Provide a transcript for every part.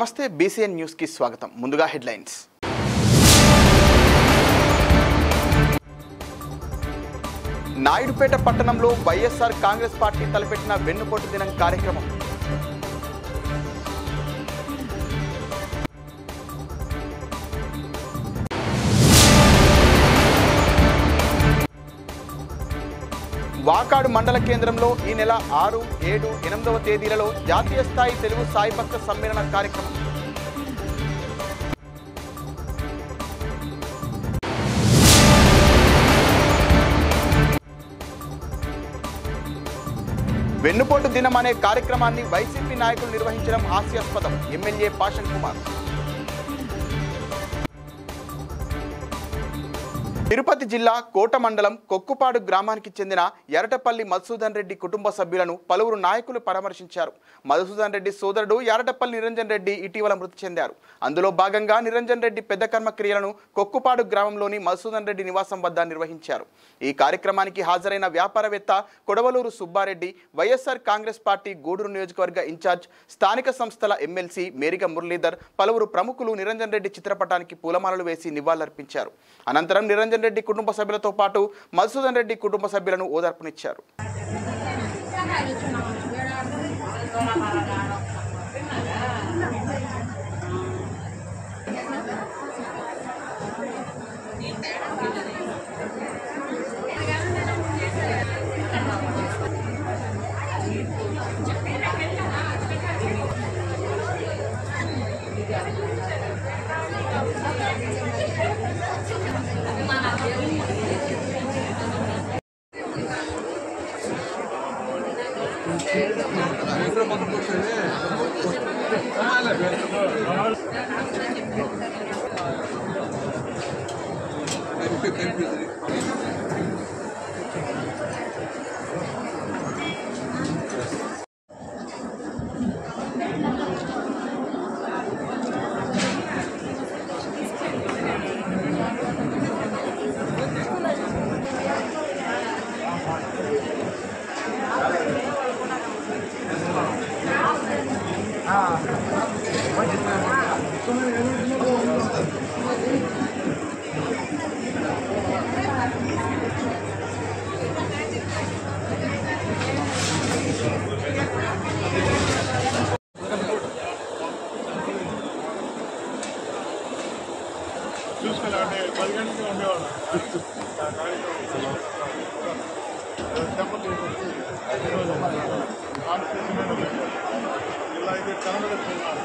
నమస్తే BCN news కి స్వాగతం. ముందుగా హెడ్లైన్స్. నాయుడుపేట పట్టణంలో వైఎస్ఆర్ కాంగ్రెస్ పార్టీ తలపెట్టిన వెన్నుపోటు దినం కార్యక్రమం. వాకాడు మండల కేంద్రంలో ఈ నెల 6, 7, 8వ తేదీలలో జాతీయ స్థాయి తెలుగు సాయి భక్త సమ్మేళన కార్యక్రమం. వెన్నుపోటు దినం అనే కార్యక్రమాన్ని వైసీపీ నాయకులు నిర్వహించడం హాస్యాస్పదం. ఎమ్మెల్యే పాషన్ కుమార్. తిరుపతి జిల్లా కోట మండలం కొక్కుపాడు గ్రామానికి చెందిన యారటపల్లి మధుసూదన్ రెడ్డి కుటుంబ సభ్యులను పలువురు నాయకులు పరామర్శించారు. మధుసూదన్ రెడ్డి సోదరుడు యారటపల్లి నిరంజన్ రెడ్డి ఇటీవల మృతి చెందారు. అందులో భాగంగా నిరంజన్ రెడ్డి పెద్ద కర్మక్రియలను కొక్కుపాడు గ్రామంలోని మధుసూదన్ రెడ్డి నివాసం వద్ద నిర్వహించారు. ఈ కార్యక్రమానికి హాజరైన వ్యాపారవేత్త కొడవలూరు సుబ్బారెడ్డి, వైఎస్ఆర్ కాంగ్రెస్ పార్టీ గూడూరు నియోజకవర్గ ఇన్ఛార్జ్, స్థానిక సంస్థల ఎమ్మెల్సీ మేరిగ మురళీధర్, పలువురు ప్రముఖులు నిరంజన్ రెడ్డి చిత్రపటానికి పూలమాలలు వేసి నివాళులర్పించారు. అనంతరం నిరంజన్ రెడ్డి కుటుంబ సభ్యులతో పాటు మధుసూదన్ రెడ్డి కుటుంబ సభ్యులను ఓదార్పునిచ్చారు. చూసుకున్నాంటే 10 గంటలకు ఉండేవాడు ఇలా ఇది కనబడుతున్నారు.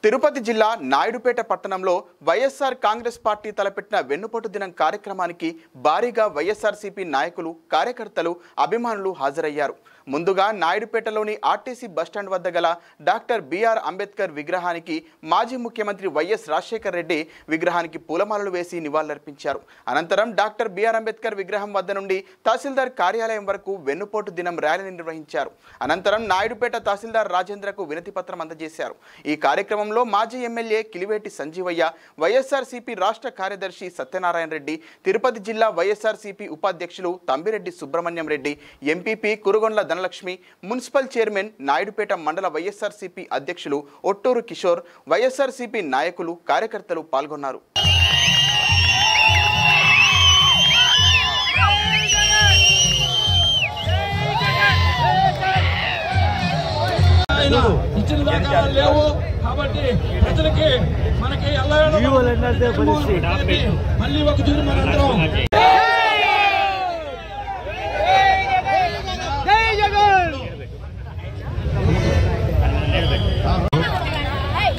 తిరుపతి జిల్లా నాయుడుపేట పట్టణంలో వైఎస్ఆర్ కాంగ్రెస్ పార్టీ తలపెట్టిన వెన్నుపోటు దినం కార్యక్రమానికి భారీగా వైఎస్ఆర్సీపీ నాయకులు, కార్యకర్తలు, అభిమానులు హాజరయ్యారు. ముందుగా నాయుడుపేటలోని ఆర్టీసీ బస్టాండ్ వద్ద గల డాక్టర్ బిఆర్ అంబేద్కర్ విగ్రహానికి మాజీ ముఖ్యమంత్రి వైఎస్ రాజశేఖర్ రెడ్డి విగ్రహానికి పూలమాలలు వేసి నివాళులర్పించారు. అనంతరం డాక్టర్ బిఆర్ అంబేద్కర్ విగ్రహం వద్ద నుండి తహసీల్దార్ కార్యాలయం వరకు వెన్నుపోటు దినం ర్యాలీని నిర్వహించారు. అనంతరం నాయుడుపేట తహసీల్దార్ రాజేంద్రకు వినతి పత్రం అందజేశారు. ఈ కార్యక్రమంలో కార్యక్రమంలో మాజీ ఎమ్మెల్యే కిలివేటి సంజీవయ్య, వైఎస్ఆర్సీపీ రాష్ట్ర కార్యదర్శి సత్యనారాయణ రెడ్డి, తిరుపతి జిల్లా వైఎస్ఆర్సీపీ ఉపాధ్యక్షులు Thambireddy Subrahmanyam Reddy, MPP Kurugondla Dhanalakshmi, municipal chairman Naidupeta మండల వైఎస్ఆర్సీపీ అధ్యక్షులు ఒట్టూరు కిషోర్, వైఎస్ఆర్సీపీ నాయకులు, కార్యకర్తలు పాల్గొన్నారు. ఇచ్చిన దాఖలాలు లేవు కాబట్టి ప్రజలకి మనకి మళ్ళీ ఒక చూడు మనందరం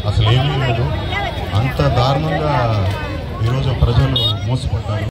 అసలు ఏమీ లేదు. అంత దారుణంగా ఈరోజు ప్రజలు మోసపడ్డారు.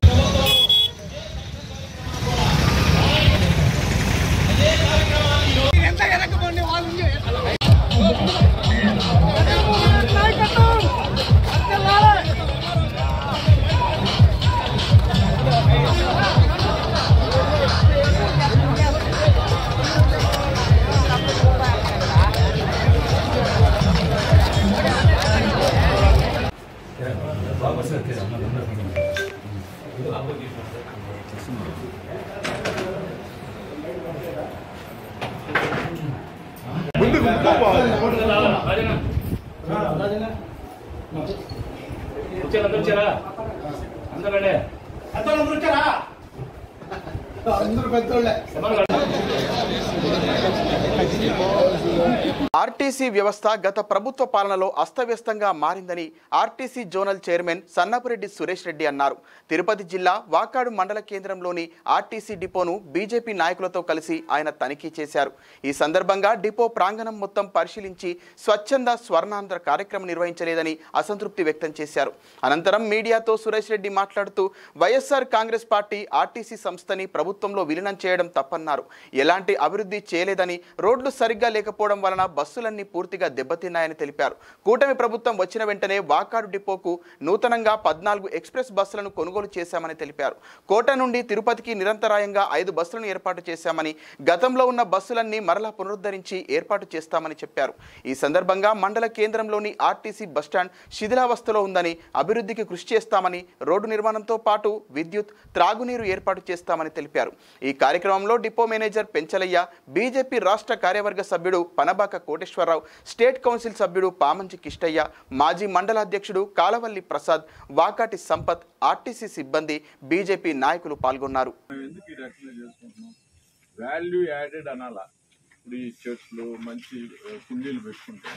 ఆర్టీసీ వ్యవస్థ గత ప్రభుత్వ పాలనలో అస్తవ్యస్తంగా మారిందని RTC zonal chairman Sannapureddy Suresh Reddy అన్నారు. తిరుపతి జిల్లా వాకాడు మండల కేంద్రంలోని ఆర్టీసీ డిపోను బీజేపీ నాయకులతో కలిసి ఆయన తనిఖీ చేశారు. ఈ సందర్భంగా డిపో ప్రాంగణం మొత్తం పరిశీలించి స్వచ్ఛంద స్వర్ణాంధ్ర కార్యక్రమం నిర్వహించలేదని అసంతృప్తి వ్యక్తం చేశారు. అనంతరం మీడియాతో సురేష్ రెడ్డి మాట్లాడుతూ వైఎస్ఆర్ కాంగ్రెస్ పార్టీ ఆర్టీసీ సంస్థని ప్రభుత్వంలో విలీనం చేయడం తప్పన్నారు. ఎలాంటి అభివృద్ధి చేయలేదని, రోడ్లు సరిగ్గా లేకపోవడం వలన బస్సులన్నీ పూర్తిగా దెబ్బతిన్నాయని తెలిపారు. కూటమి ప్రభుత్వం వచ్చిన వెంటనే వాకాడు డిపోకు నూతనంగా 14 ఎక్స్ప్రెస్ బస్సులను కొనుగోలు చేశామని తెలిపారు. కోట నుండి తిరుపతికి నిరంతరాయంగా 5 బస్సులను ఏర్పాటు చేశామని, గతంలో ఉన్న బస్సులన్నీ మరలా పునరుద్ధరించి ఏర్పాటు చేస్తామని చెప్పారు. ఈ సందర్భంగా మండల కేంద్రంలోని ఆర్టీసీ బస్టాండ్ శిథిలావస్థలో ఉందని, అభివృద్ధికి కృషి చేస్తామని, రోడ్డు నిర్మాణంతో పాటు విద్యుత్, త్రాగునీరు ఏర్పాటు చేస్తామని తెలిపారు. ఈ కార్యక్రమంలో డిపో మేనేజర్ పెంచలయ్య, బీజేపీ రాష్ట్ర కార్యవర్గ సభ్యుడు పనబాక కోటేశ్వరరావు, స్టేట్ కౌన్సిల్ సభ్యుడు పామంచి కిష్టయ్య, మాజీ మండలాధ్యక్షుడు కాలవల్లి ప్రసాద్, వాకాటి సంపత్, ఆర్టీసీ సిబ్బంది, బీజేపీ నాయకులు పాల్గొన్నారు. వాల్యూ యాడెడ్ అనాలా. ఇప్పుడు ఈ చెట్లు మంచి కుండీలు పెట్టుకుంటే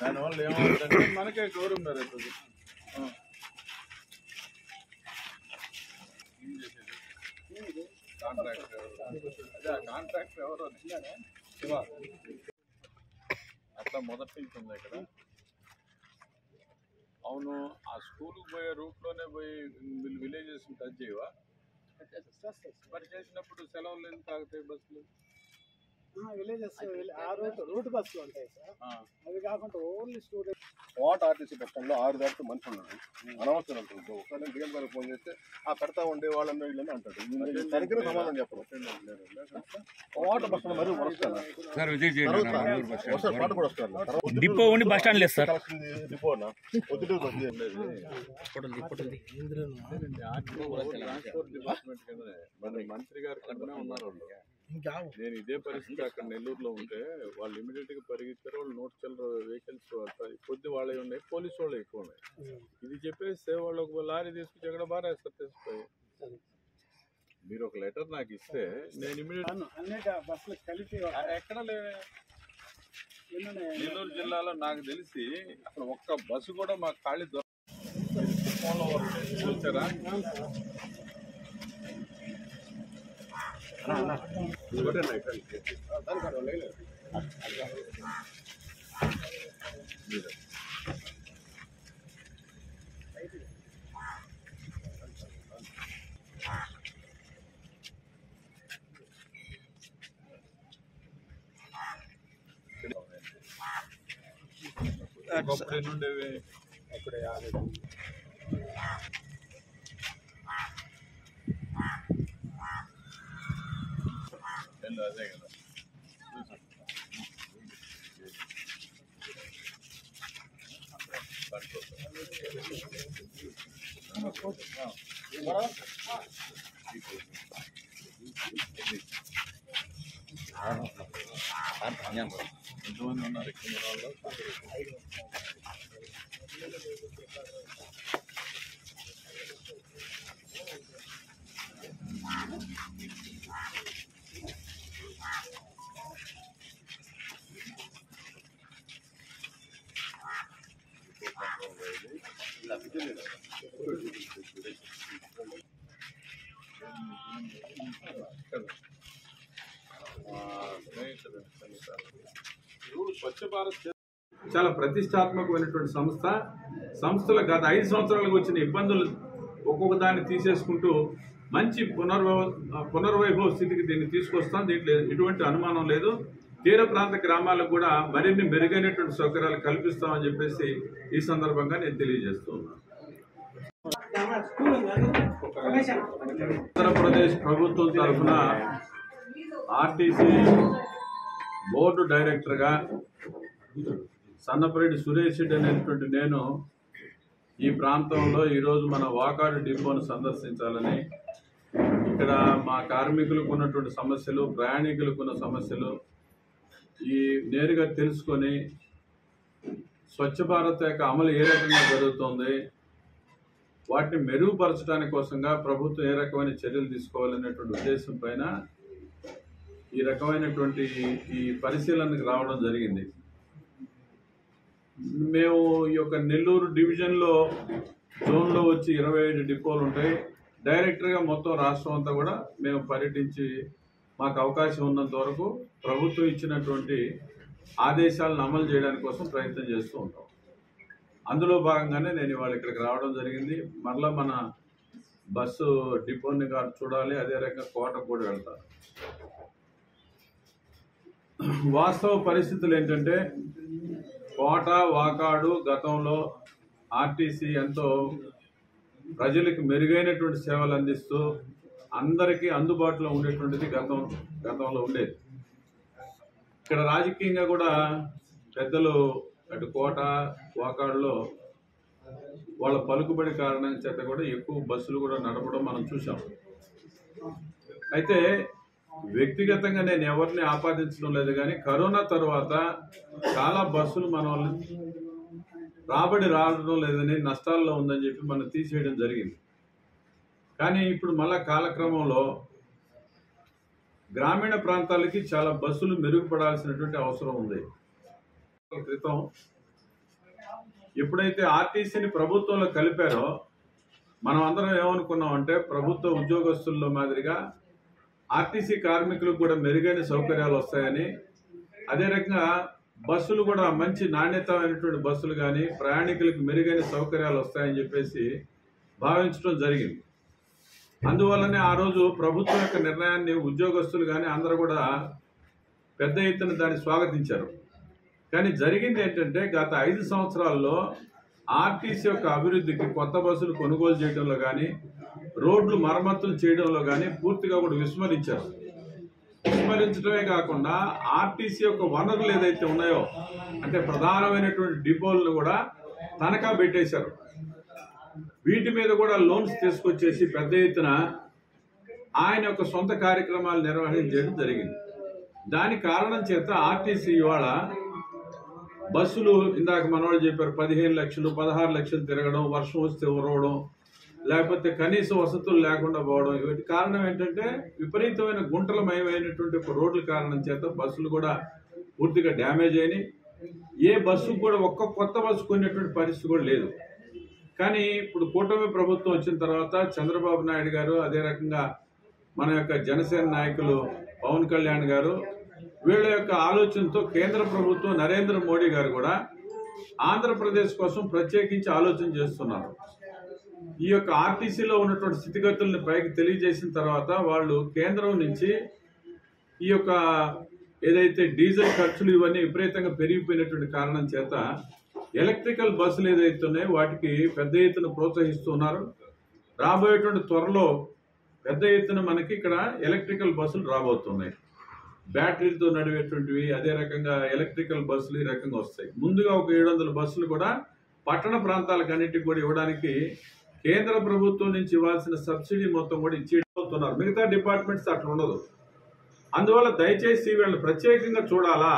దానివల్ల ఏమవుతుందంటే మనకే గౌరవం జరుగుతుంది. కాంట్రాక్టర్ ఎవరు అట్లా మొదటి నుంచి ఉంది ఇక్కడ. అవును, ఆ స్కూల్కి పోయే రూట్లోనే పోయి విలేజెస్ టచ్ చేయవా? మరి చేసినప్పుడు సెలవులు ఎందుకు ఆగుతాయి బస్సులు? విలేజెస్ ఆ రూట్ బస్సులు ఉంటాయి సార్. అవి కాకుండా ఓన్లీ స్టూడెంట్. వాట్ ఆర్టీసీ బస్టాండ్లో 6 దాటితో మనిషి ఉన్నాడు. అనవసరం ఉంటుంది. ఒకసారి డిఎం గారికి ఫోన్ చేస్తే ఆ పెడతా ఉండే వాళ్ళని వీళ్ళని అంటాడు. సరిగ్గా సమాధానం చెప్పరు. వాటర్ బస్టాండ్ మరి వస్తారు పాట కూడా వస్తారు. డిపో ఉండి బస్ స్టాండ్ లేదు సార్. డిపోనా పొద్దుటే ట్రాన్స్పోర్ట్ డిపార్ట్మెంట్ కిందనే మంత్రి గారి కిందనే ఉన్నారు వాళ్ళు. నేను ఇదే పరిస్థితి అక్కడ నెల్లూరులో ఉంటే వాళ్ళు ఇమీడియట్ గా పరిగెత్తారు. వాళ్ళు 100 చిల్లర వెహికల్స్ కొద్ది వాళ్ళే ఉన్నాయి, పోలీసు వాళ్ళు ఎక్కువ ఉన్నాయి. ఇది చెప్పేస్తే వాళ్ళు ఒక లారీ తీసుకొచ్చి ఎక్కడ బారేస్తారు తెచ్చిపోయి. మీరు ఒక లెటర్ నాకు ఇస్తే నేను ఇమీడియట్ ఎక్కడ లేవే. నెల్లూరు జిల్లాలో నాకు తెలిసి అక్కడ ఒక్క బస్సు కూడా మాకు ఖాళీ చూసారా? ఒకప్పుడు ఎన్ని ఉండేవి? అప్పుడే 50. అదే కదా. ఎంతమంది ఉన్నారు ఇక్కడ వాళ్ళు? స్వచ్ఛ భారత్ చాలా ప్రతిష్టాత్మకమైనటువంటి సంస్థలు గత 5 సంవత్సరాలకు వచ్చిన ఇబ్బందులు ఒక్కొక్క దాన్ని తీసేసుకుంటూ మంచి పునర్వైభవ స్థితికి దీన్ని తీసుకొస్తాం. దీంట్లో ఎటువంటి అనుమానం లేదు. తీర ప్రాంత గ్రామాలకు కూడా మరిన్ని మెరుగైనటువంటి సౌకర్యాలు కల్పిస్తామని చెప్పేసి ఈ సందర్భంగా నేను తెలియజేస్తూ ఉన్నాను. ఆంధ్రప్రదేశ్ ప్రభుత్వం తరఫున ఆర్టీసీ బోర్డు డైరెక్టర్గా సన్నపరెడ్డి సురేష్ రెడ్డి అనేటువంటి నేను ఈ ప్రాంతంలో ఈరోజు మన వాకాడు డిపోను సందర్శించాలని, ఇక్కడ మా కార్మికులకు ఉన్నటువంటి సమస్యలు, ప్రయాణికులకు ఉన్న సమస్యలు నేరుగా తెలుసుకొని స్వచ్ఛ భారత్ యొక్క అమలు ఏ రకంగా జరుగుతుంది, వాటిని మెరుగుపరచడానికి కోసంగా ప్రభుత్వం ఏ రకమైన చర్యలు తీసుకోవాలనేటువంటి ఉద్దేశం పైన ఈ రకమైనటువంటి ఈ పరిశీలనకు రావడం జరిగింది. మేము ఈ యొక్క నెల్లూరు డివిజన్లో జోన్లో వచ్చి 25 డిపోలు ఉంటాయి. డైరెక్టర్గా మొత్తం రాష్ట్రం అంతా కూడా మేము పర్యటించి మాకు అవకాశం ఉన్నంత వరకు ప్రభుత్వం ఇచ్చినటువంటి ఆదేశాలను అమలు చేయడానికి కోసం ప్రయత్నం చేస్తూ ఉంటాం. అందులో భాగంగానే నేను ఇవాళ ఇక్కడికి రావడం జరిగింది. మరలా మన బస్సు డిపోని చూడాలి, అదే రకంగా కోటకు కూడా వెళ్తాను. వాస్తవ పరిస్థితులు ఏంటంటే కోట వాకాడు గతంలో ఆర్టీసీ ఎంతో ప్రజలకు మెరుగైనటువంటి సేవలు అందిస్తూ అందరికీ అందుబాటులో ఉండేటువంటిది గతంలో ఉండేది. ఇక్కడ రాజకీయంగా కూడా పెద్దలు అటు కోట వాకాడులో వాళ్ళ పలుకుబడి కారణం చేత కూడా ఎక్కువ బస్సులు కూడా నడపడం మనం చూసాం. అయితే వ్యక్తిగతంగా నేను ఎవరిని ఆపాదించడం లేదు, కానీ కరోనా తర్వాత చాలా బస్సులు మన వాళ్ళు రాబడి రావడం లేదని, నష్టాల్లో ఉందని చెప్పి మనం తీసేయడం జరిగింది. కానీ ఇప్పుడు మళ్ళా కాలక్రమంలో గ్రామీణ ప్రాంతాలకి చాలా బస్సులు మెరుగుపడాల్సినటువంటి అవసరం ఉంది. క్రితం ఎప్పుడైతే ఆర్టీసీని ప్రభుత్వంలో కలిపారో మనం అందరం ఏమనుకున్నామంటే ప్రభుత్వ ఉద్యోగస్తుల్లో మాదిరిగా ఆర్టీసీ కార్మికులకు కూడా మెరుగైన సౌకర్యాలు వస్తాయని, అదే రకంగా బస్సులు కూడా మంచి నాణ్యతమైనటువంటి బస్సులు కానీ ప్రయాణికులకు మెరుగైన సౌకర్యాలు వస్తాయని చెప్పేసి భావించడం జరిగింది. అందువల్లనే ఆ రోజు ప్రభుత్వం యొక్క నిర్ణయాన్ని ఉద్యోగస్తులు కానీ అందరూ కూడా పెద్ద ఎత్తున దాన్ని స్వాగతించారు. కానీ జరిగింది ఏంటంటే గత 5 సంవత్సరాల్లో ఆర్టీసీ యొక్క అభివృద్ధికి కొత్త బస్సులు కొనుగోలు చేయడంలో కానీ రోడ్లు మరమ్మతులు చేయడంలో కానీ పూర్తిగా కూడా విస్మరించారు. విస్మరించడమే కాకుండా ఆర్టీసీ యొక్క వనరులు ఏదైతే ఉన్నాయో అంటే ప్రధానమైనటువంటి డిపోలను కూడా తనఖా పెట్టేశారు. వీటి మీద కూడా లోన్స్ తీసుకొచ్చేసి పెద్ద ఎత్తున ఆయన యొక్క సొంత కార్యక్రమాలు నిర్వహించడం జరిగింది. దాని కారణం చేత ఆర్టీసీ ఇవాళ బస్సులు ఇందాక మనవాళ్ళు చెప్పారు 15 లక్షలు 16 లక్షలు తిరగడం, వర్షం వస్తే ఉరవడం, లేకపోతే కనీస వసతులు లేకుండా పోవడం. వీటి కారణం ఏంటంటే విపరీతమైన గుంటలమయమైనటువంటి ఒక రోడ్ల కారణం చేత బస్సులు కూడా పూర్తిగా డ్యామేజ్ అయినాయి. ఏ బస్సు కూడా ఒక్క కొత్త బస్సు కొనేటువంటి పరిస్థితి కూడా లేదు. కానీ ఇప్పుడు కూటమి ప్రభుత్వం వచ్చిన తర్వాత చంద్రబాబు నాయుడు గారు, అదే రకంగా మన యొక్క జనసేన నాయకులు పవన్ కళ్యాణ్ గారు, వీళ్ళ యొక్క ఆలోచనతో కేంద్ర ప్రభుత్వం నరేంద్ర మోడీ గారు కూడా ఆంధ్రప్రదేశ్ కోసం ప్రత్యేకించి ఆలోచన చేస్తున్నారు. ఈ యొక్క ఆర్టీసీలో ఉన్నటువంటి స్థితిగతుల్ని పైకి తెలియజేసిన తర్వాత వాళ్ళు కేంద్రం నుంచి ఈ యొక్క ఏదైతే డీజిల్ ఖర్చులు ఇవన్నీ విపరీతంగా పెరిగిపోయినటువంటి కారణం చేత ఎలక్ట్రికల్ బస్సులు ఏదైతే ఉన్నాయో వాటికి పెద్ద ఎత్తున ప్రోత్సహిస్తున్నారు. రాబోయేటువంటి త్వరలో పెద్ద ఎత్తున మనకి ఇక్కడ ఎలక్ట్రికల్ బస్సులు రాబోతున్నాయి. బ్యాటరీలతో నడివేటువంటివి, అదే రకంగా ఎలక్ట్రికల్ బస్సులు ఈ రకంగా వస్తాయి. ముందుగా ఒక 700 బస్సులు కూడా పట్టణ ప్రాంతాలకన్నిటికి కూడా ఇవ్వడానికి కేంద్ర ప్రభుత్వం నుంచి ఇవ్వాల్సిన సబ్సిడీ మొత్తం కూడా ఇచ్చేస్తున్నారు. మిగతా డిపార్ట్మెంట్స్ అట్లా ఉండదు. అందువల్ల దయచేసి వీళ్ళని ప్రత్యేకంగా చూడాలా.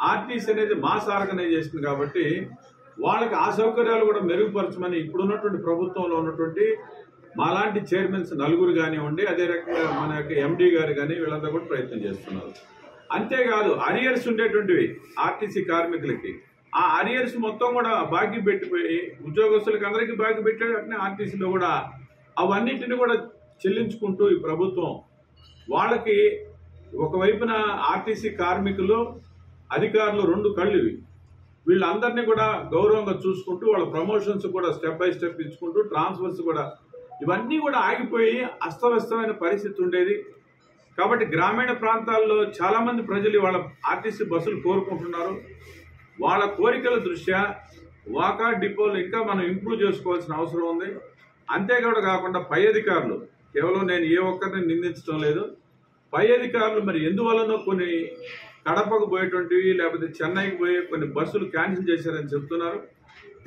ఆర్టీసీ అనేది మాస్ ఆర్గనైజేషన్ కాబట్టి వాళ్ళకి ఆ సౌకర్యాలు కూడా మెరుగుపరచమని ఇప్పుడున్నటువంటి ప్రభుత్వంలో ఉన్నటువంటి మాలాంటి చైర్మన్స్ నలుగురు కానివ్వండి, అదే రకంగా మన యొక్క ఎండీ గారు కానీ వీళ్ళంతా కూడా ప్రయత్నం చేస్తున్నారు. అంతేకాదు అరియర్స్ ఉండేటువంటివి ఆర్టీసీ కార్మికులకి, ఆ అరియర్స్ మొత్తం కూడా బాకీ పెట్టిపోయి ఉద్యోగస్తులకి అందరికీ బాకీ పెట్టాడు. అట్నే ఆర్టీసీలో కూడా అవన్నిటిని కూడా చెల్లించుకుంటూ ఈ ప్రభుత్వం వాళ్ళకి ఒకవైపున ఆర్టీసీ కార్మికులు అధికారులు రెండు కళ్ళు ఇవి, వీళ్ళందరినీ కూడా గౌరవంగా చూసుకుంటూ వాళ్ళ ప్రమోషన్స్ కూడా స్టెప్ బై స్టెప్ ఇచ్చుకుంటూ ట్రాన్స్ఫర్స్ కూడా ఇవన్నీ కూడా ఆగిపోయి అస్తవ్యస్తమైన పరిస్థితి ఉండేది. కాబట్టి గ్రామీణ ప్రాంతాల్లో చాలా మంది ప్రజలు వాళ్ళ ఆర్టీసీ బస్సులు కోరుకుంటున్నారు. వాళ్ళ కోరికల దృష్ట్యా వాకా డిపోలు ఇంకా మనం ఇంప్రూవ్ చేసుకోవాల్సిన అవసరం ఉంది. అంతేకాకుండా పై అధికారులు, కేవలం నేను ఏ ఒక్కరిని నిందించడం లేదు, పై అధికారులు మరి ఎందువల్లనో కొన్ని కడపకు పోయేటువంటివి లేకపోతే చెన్నైకి పోయే కొన్ని బస్సులు క్యాన్సిల్ చేశారని చెప్తున్నారు.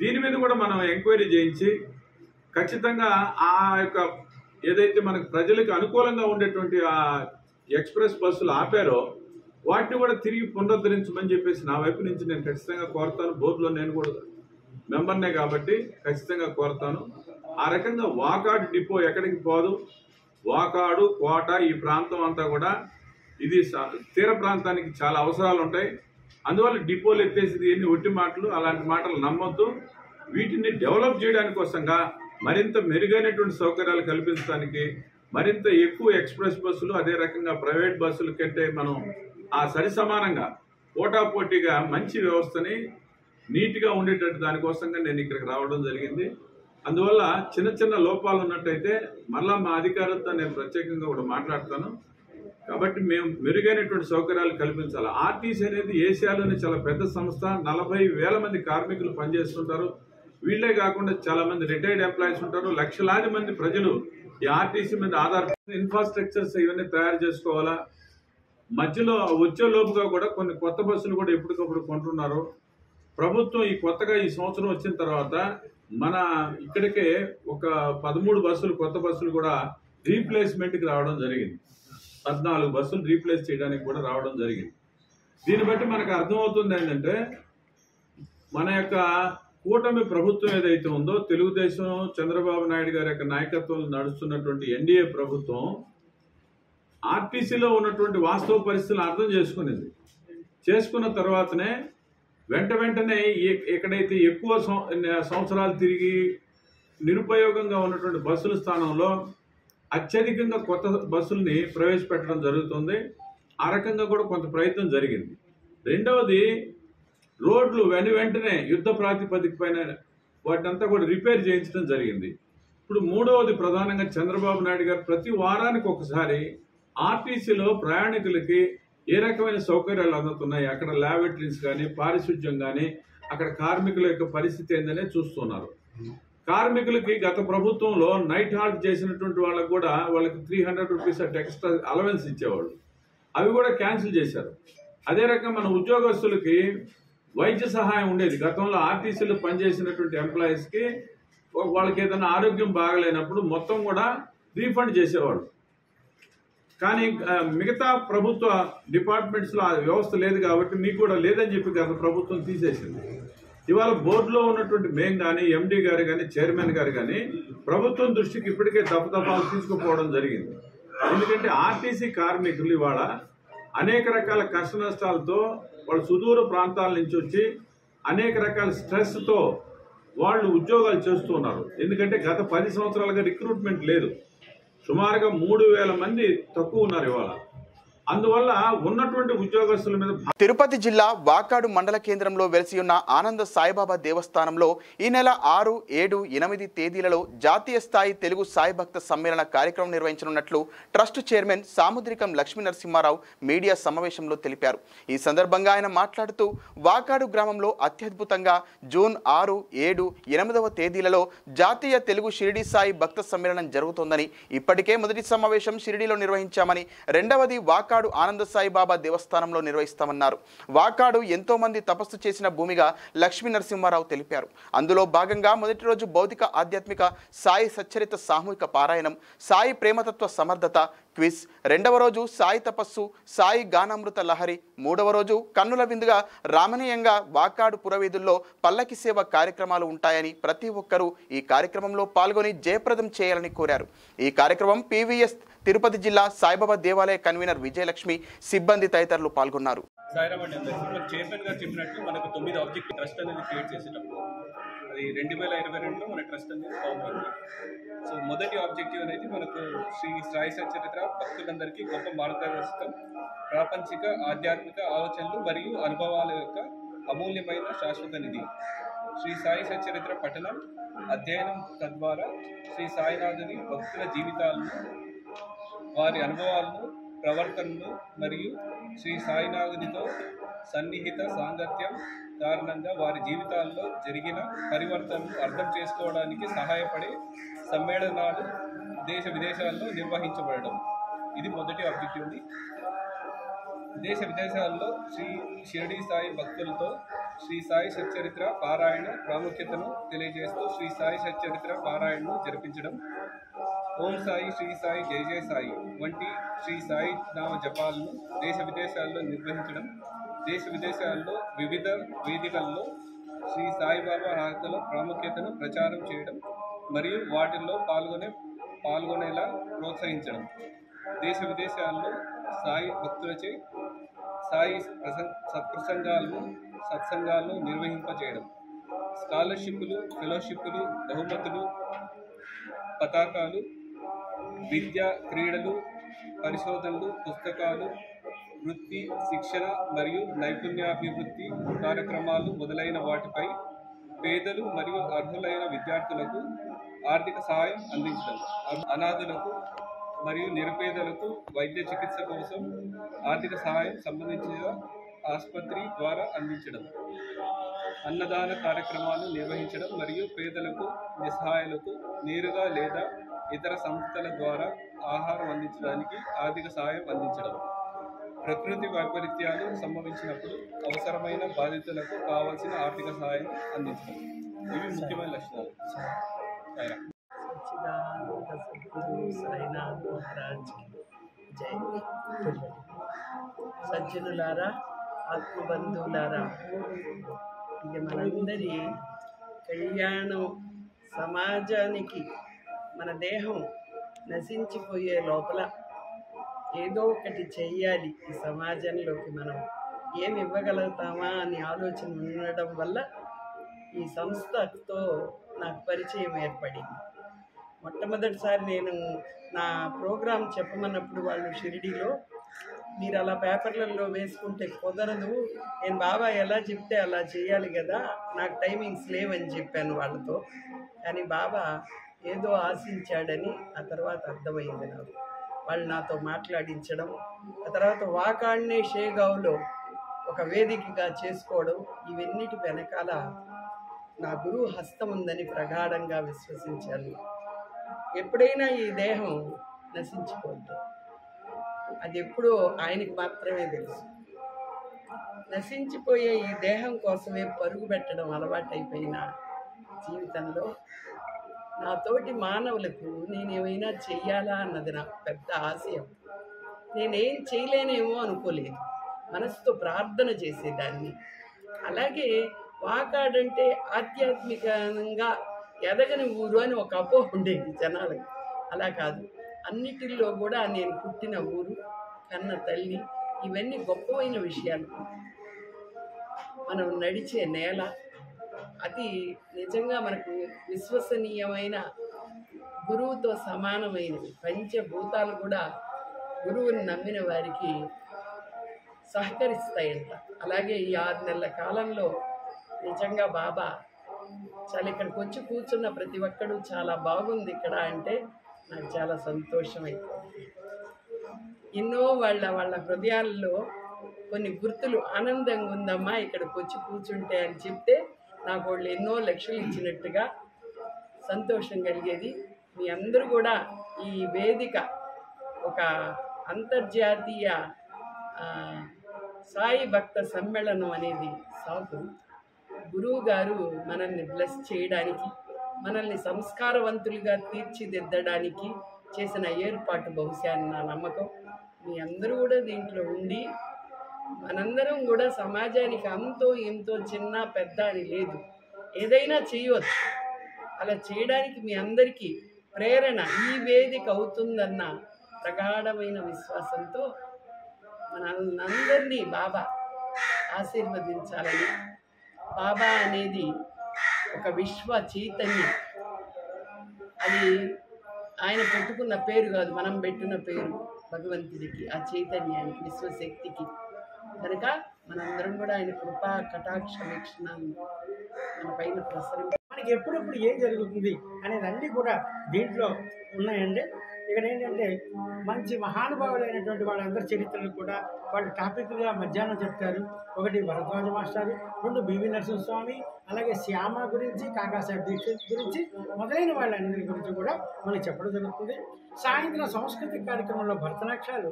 దీని మీద కూడా మనం ఎంక్వైరీ చేయించి ఖచ్చితంగా ఆ యొక్క ఏదైతే మనకు ప్రజలకు అనుకూలంగా ఉండేటువంటి ఆ ఎక్స్ప్రెస్ బస్సులు ఆపారో వాటిని కూడా తిరిగి పునరుద్ధరించమని చెప్పేసి నా వైపు నుంచి నేను ఖచ్చితంగా కోరుతాను. బోర్డులో నేను కూడా మెంబర్నే కాబట్టి ఖచ్చితంగా కోరుతాను. ఆ రకంగా వాకాడు డిపో ఎక్కడికి పోదు. వాకాడు, కోట ఈ ప్రాంతం అంతా కూడా ఇది తీర ప్రాంతానికి చాలా అవసరాలు ఉంటాయి. అందువల్ల డిపోలు ఎత్తేసింది ఎన్ని ఒట్టి మాటలు, అలాంటి మాటలు నమ్మొద్దు. వీటిని డెవలప్ చేయడానికి కోసంగా మరింత మెరుగైనటువంటి సౌకర్యాలు కల్పించడానికి మరింత ఎక్కువ ఎక్స్ప్రెస్ బస్సులు అదే రకంగా ప్రైవేట్ బస్సుల కంటే మనం ఆ సరి సమానంగా పోటాపోటీగా మంచి వ్యవస్థని నీట్గా ఉండేటట్టు దానికోసంగా నేను ఇక్కడికి రావడం జరిగింది. అందువల్ల చిన్న చిన్న లోపాలు ఉన్నట్టయితే మళ్ళా మా అధికారులతో నేను ప్రత్యేకంగా కూడా మాట్లాడతాను. కాబట్టి మేము మెరుగైనటువంటి సౌకర్యాలు కల్పించాలి. ఆర్టీసీ అనేది ఏషియాలోనే చాలా పెద్ద సంస్థ. 40,000 మంది కార్మికులు పనిచేస్తుంటారు. వీళ్లే కాకుండా చాలా మంది రిటైర్డ్ ఎంప్లాయీస్ ఉంటారు. లక్షలాది మంది ప్రజలు ఈ ఆర్టీసీ మీద ఆధారపడి ఇన్ఫ్రాస్ట్రక్చర్స్ ఇవన్నీ తయారు చేసుకోవాలా. మధ్యలో వచ్చే లోపుగా కూడా కొన్ని కొత్త బస్సులు కూడా ఎప్పటికప్పుడు కొంటున్నారు. ప్రభుత్వం ఈ కొత్తగా ఈ సంవత్సరం వచ్చిన తర్వాత మన ఇక్కడికే ఒక 13 బస్సులు కొత్త బస్సులు కూడా రీప్లేస్మెంట్కి రావడం జరిగింది. 14 బస్సులు రీప్లేస్ చేయడానికి కూడా రావడం జరిగింది. దీన్ని బట్టి మనకు అర్థమవుతుంది ఏంటంటే మన యొక్క కూటమి ప్రభుత్వం ఏదైతే ఉందో తెలుగుదేశం చంద్రబాబు నాయుడు గారి యొక్క నాయకత్వంలో నడుస్తున్నటువంటి ఎన్డీఏ ప్రభుత్వం ఆర్టీసీలో ఉన్నటువంటి వాస్తవ పరిస్థితులను అర్థం చేసుకున్న తర్వాతనే వెంటనే ఎక్కడైతే ఎక్కువ సంవత్సరాలు తిరిగి నిరుపయోగంగా ఉన్నటువంటి బస్సుల స్థానంలో అత్యధికంగా కొత్త బస్సుల్ని ప్రవేశపెట్టడం జరుగుతుంది. ఆ రకంగా కూడా కొంత ప్రయత్నం జరిగింది. రెండవది రోడ్లు వెంటనే యుద్ధ ప్రాతిపదిక పైన వాటినంతా కూడా రిపేర్ చేయించడం జరిగింది. ఇప్పుడు మూడవది ప్రధానంగా చంద్రబాబు నాయుడు గారు ప్రతి వారానికి ఒకసారి ఆర్టీసీలో ప్రయాణికులకి ఏ రకమైన సౌకర్యాలు అందుతున్నాయి, అక్కడ ల్యాబొరేటరీస్ కానీ పారిశుధ్యం కానీ అక్కడ కార్మికుల యొక్క పరిస్థితి ఏందనే చూస్తున్నారు. కార్మికులకి గత ప్రభుత్వంలో నైట్ హాల్ట్ చేసినటువంటి వాళ్ళకు కూడా వాళ్ళకి 300 రూపీస్ ఎక్స్ట్రా అలవెన్స్ ఇచ్చేవాళ్ళు, అవి కూడా క్యాన్సిల్ చేశారు. అదే రకంగా మన ఉద్యోగస్తులకి వైద్య సహాయం ఉండేది. గతంలో ఆర్టీసీలో పనిచేసినటువంటి ఎంప్లాయీస్కి వాళ్ళకి ఏదైనా ఆరోగ్యం బాగలేనప్పుడు మొత్తం కూడా రీఫండ్ చేసేవాళ్ళు. కానీ మిగతా ప్రభుత్వ డిపార్ట్మెంట్స్లో ఆ వ్యవస్థ లేదు కాబట్టి మీకు కూడా లేదని చెప్పి గత ప్రభుత్వం తీసేసింది. ఇవాళ బోర్డులో ఉన్నటువంటి మేము కానీ ఎండీ గారు కానీ చైర్మన్ గారు కానీ ప్రభుత్వం దృష్టికి ఇప్పటికే తప్పుతపాలు తీసుకుపోవడం జరిగింది. ఎందుకంటే ఆర్టీసీ కార్మికులు ఇవాళ అనేక రకాల కష్ట నష్టాలతో వాళ్ళు సుదూర ప్రాంతాల నుంచి వచ్చి అనేక రకాల స్ట్రెస్తో వాళ్ళు ఉద్యోగాలు చేస్తున్నారు. ఎందుకంటే గత 10 సంవత్సరాలుగా రిక్రూట్మెంట్ లేదు. సుమారుగా 3,000 మంది తక్కువ ఉన్నారు ఇవాళ. అందువల్ల ఉన్నటువంటి ఉద్యోగస్తుల మీద తిరుపతి జిల్లా వాకాడు మండల కేంద్రంలో వెలిసి ఉన్న ఆనంద సాయిబాబా దేవస్థానంలో ఈ నెల 6, 7, 8 తేదీలలో జాతీయ స్థాయి తెలుగు సాయి భక్త సమ్మేళన కార్యక్రమం నిర్వహించనున్నట్లు trust chairman Samudrikam Lakshmi Narasimharao media సమావేశంలో తెలిపారు. ఈ సందర్భంగా ఆయన మాట్లాడుతూ వాకాడు గ్రామంలో అత్యద్భుతంగా జూన్ 6, 7, 8 తేదీలలో జాతీయ తెలుగు షిరిడి సాయి భక్త సమ్మేళనం జరుగుతోందని, ఇప్పటికే మొదటి సమావేశం షిరిడిలో నిర్వహించామని, రెండవది వాకాడు వాకాడు ఆనంద సాయిబాబా దేవస్థానంలో నిర్వహిస్తామన్నారు. వాకాడు ఎంతో మంది తపస్సు చేసిన భూమిగా లక్ష్మీ నరసింహారావు తెలిపారు. అందులో భాగంగా మొదటి రోజు భౌతిక ఆధ్యాత్మిక సాయి సచ్చరిత సామూహిక పారాయణం, సాయి ప్రేమతత్వ సమర్థత క్విజ్, రెండవ రోజు సాయి తపస్సు, సాయి గానామృత లహరి, మూడవ రోజు కన్నుల విందుగా రామణీయంగా వాకాడు పురవీధుల్లో పల్లకి సేవ కార్యక్రమాలు ఉంటాయని ప్రతి ఒక్కరూ ఈ కార్యక్రమంలో పాల్గొని జయప్రదం చేయాలని కోరారు. ఈ కార్యక్రమం PVS తిరుపతి జిల్లా సాయిబాబా దేవాలయ కన్వీనర్ విజయలక్ష్మి, సిబ్బంది తదితరులు పాల్గొన్నారు. సాయిరామ్ అండి అందరికీ మనకు చైర్మన్ గారు చెప్పినట్టు మనకు 9 ఆబ్జెక్ట్ ట్రస్ట్ అనేది క్రియేట్ చేసేటప్పుడు అది 2022లో మన ట్రస్ట్ అనేది ఫామ్ అయింది. సో మొదటి ఆబ్జెక్టివ్ అనేది మనకు శ్రీ సాయి సచ్చరిత్ర భక్తులందరికీ గొప్ప మార్గదర్శకం, ప్రాపంచిక ఆధ్యాత్మిక ఆలోచనలు మరియు అనుభవాల యొక్క అమూల్యమైన శాశ్వత నిధి. శ్రీ సాయి సచ్చరిత్ర పఠనం, అధ్యయనం తద్వారా శ్రీ సాయినాథుని భక్తుల జీవితాలను, వారి అనుభవాలను, ప్రవర్తనను మరియు శ్రీ సాయినాథునితో సన్నిహిత సాంగత్యం కారణంగా వారి జీవితాల్లో జరిగిన పరివర్తనను అర్థం చేసుకోవడానికి సహాయపడే సమ్మేళనాలు దేశ విదేశాల్లో నిర్వహించబడడం ఇది మొదటి ఆబ్జెక్టివ్. దేశ విదేశాల్లో శ్రీ షిరిడి సాయి భక్తులతో శ్రీ సాయి సచ్చరిత్ర పారాయణ ప్రాముఖ్యతను తెలియజేస్తూ శ్రీ సాయి సచ్చరిత్ర పారాయణను జరిపించడం, ఓం సాయి, శ్రీ సాయి, జయ జయ సాయి వంటి శ్రీ సాయి నామ జపాలను దేశ విదేశాల్లో నిర్వహించడం, దేశ విదేశాల్లో వివిధ వేదికల్లో శ్రీ సాయిబాబా హారతుల ప్రాముఖ్యతను ప్రచారం చేయడం మరియు వాటిల్లో పాల్గొనేలా ప్రోత్సహించడం, దేశ విదేశాల్లో సాయి భక్తులచే సాయి సత్సంగాలను నిర్వహింపజేయడం, స్కాలర్షిప్లు, ఫెలోషిప్లు, బహుమతులు, పతాకాలు, విద్య, క్రీడలు, పరిశోధనలు, పుస్తకాలు, వృత్తి, శిక్షణ మరియు నైపుణ్యాభివృద్ధి కార్యక్రమాలు మొదలైన వాటిపై పేదలు మరియు అర్హులైన విద్యార్థులకు ఆర్థిక సహాయం అందించడం, అనాథులకు మరియు నిరుపేదలకు వైద్య చికిత్స కోసం ఆర్థిక సహాయం సంబంధించిన ఆసుపత్రి ద్వారా అందించడం, అన్నదాన కార్యక్రమాలు నిర్వహించడం మరియు పేదలకు, నిస్సహాయులకు నేరుగా లేదా ఇతర సంస్థల ద్వారా ఆహారం అందించడానికి ఆర్థిక సహాయం అందించడం, ప్రకృతి వైపరీత్యాలు సంభవించినప్పుడు అవసరమైన బాధితులకు కావాల్సిన ఆర్థిక సహాయం అందించడం ఇవి ముఖ్యమైన లక్షణాలు. సజ్జనులారా, ఆత్మబంధువులారా, ఇది మనందరి కళ్యాణం. సమాజానికి మన దేహం నశించిపోయే లోపల ఏదో ఒకటి చెయ్యాలి. ఈ సమాజంలోకి మనం ఏమి ఇవ్వగలుగుతామా అని ఆలోచన ఉండడం వల్ల ఈ సంస్థతో నాకు పరిచయం ఏర్పడింది. మొట్టమొదటిసారి నేను నా ప్రోగ్రాం చెప్పమన్నప్పుడు వాళ్ళు షిరిడీలో, మీరు అలా పేపర్లలో వేసుకుంటే కుదరదు, నేను బాబా ఎలా చెప్తే అలా చేయాలి కదా, నాకు టైమింగ్స్ లేవని చెప్పాను వాళ్ళతో. కానీ బాబా ఏదో ఆశించాడని ఆ తర్వాత అర్థమైంది నాకు. వాళ్ళు నాతో మాట్లాడించడం, ఆ తర్వాత వాకాడ్నే షేగావ్లో ఒక వేదికగా చేసుకోవడం, ఇవన్నిటి వెనకాల నా గురువు హస్తం ఉందని ప్రగాఢంగా విశ్వసించాను. ఎప్పుడైనా ఈ దేహం నశించిపోద్ది, అది ఎప్పుడో ఆయనకి మాత్రమే తెలుసు. నశించిపోయే ఈ దేహం కోసమే పరుగు పెట్టడం అలవాటైపోయిన జీవితంలో నాతోటి మానవులకు నేనేమైనా చెయ్యాలా అన్నది నాకు పెద్ద ఆశయం. నేనేం చేయలేనేమో అనుకోలేదు, మనసుతో ప్రార్థన చేసేదాన్ని. అలాగే వాకాడంటే ఆధ్యాత్మికంగా ఎదగని ఊరు అని ఒక అపోహ ఉండేది జనాలకు. అలా కాదు, అన్నిటిల్లో కూడా నేను పుట్టిన ఊరు, కన్న తల్లి, ఇవన్నీ గొప్పమైన విషయాలు. మనం నడిచే నేల, అది నిజంగా మనకు విశ్వసనీయమైన గురువుతో సమానమైనవి. పంచభూతాలు కూడా గురువుని నమ్మిన వారికి సహకరిస్తాయంట. అలాగే ఈ 6 నెలల కాలంలో నిజంగా బాబా చాలా ఇక్కడికి వచ్చి కూర్చున్న ప్రతి ఒక్కడు చాలా బాగుంది ఇక్కడ అంటే నాకు చాలా సంతోషమైంది. ఎన్నో వాళ్ళ హృదయాల్లో కొన్ని గుర్తులు, ఆనందంగా ఉందమ్మా ఇక్కడికి వచ్చి కూర్చుంటే అని చెప్తే నాకు వాళ్ళు ఎన్నో లక్షలు ఇచ్చినట్టుగా సంతోషం కలిగేది. మీ అందరూ కూడా ఈ వేదిక ఒక అంతర్జాతీయ సాయి భక్త సమ్మేళనం అనేది సాగు గురువు గారు మనల్ని బ్లెస్ చేయడానికి, మనల్ని సంస్కారవంతులుగా తీర్చిదిద్దడానికి చేసిన ఏర్పాటు బహుశా అని నా నమ్మకం. మీ అందరూ కూడా దీంట్లో ఉండి మనందరం కూడా సమాజానికి అంతో ఎంతో చిన్న పెద్ద అని లేదు, ఏదైనా చేయవచ్చు. అలా చేయడానికి మీ అందరికీ ప్రేరణ ఈ వేదిక అవుతుందన్న ప్రగాఢమైన విశ్వాసంతో మనందరినీ బాబా ఆశీర్వదించాలని. బాబా అనేది ఒక విశ్వ చైతన్యం. అది ఆయన పెట్టుకున్న పేరు కాదు, మనం పెట్టిన పేరు భగవంతుడికి, ఆ చైతన్యానికి, విశ్వశక్తికి. కనుక మనందరం కూడా ఆయన కృపా కటాక్ష వీక్షణాన్ని మన పైన ప్రసరింప. మనకి ఎప్పుడెప్పుడు ఏం జరుగుతుంది అనేది అన్నీ కూడా దీంట్లో ఉన్నాయండి. ఇక్కడ ఏంటంటే మంచి మహానుభావులైనటువంటి వాళ్ళందరి చరిత్రలు కూడా వాళ్ళు టాపిక్గా మధ్యాహ్నం చెప్తారు. ఒకటి భరద్వాజ మాస్టారు, రెండు బివి నరసింహస్వామి, అలాగే శ్యామ గురించి, కాకాసాహెబ్ దీక్షిత్ గురించి మొదలైన వాళ్ళందరి గురించి కూడా మనకి చెప్పడం జరుగుతుంది. సాయంత్రం సాంస్కృతిక కార్యక్రమంలో భరతనాట్యాలు,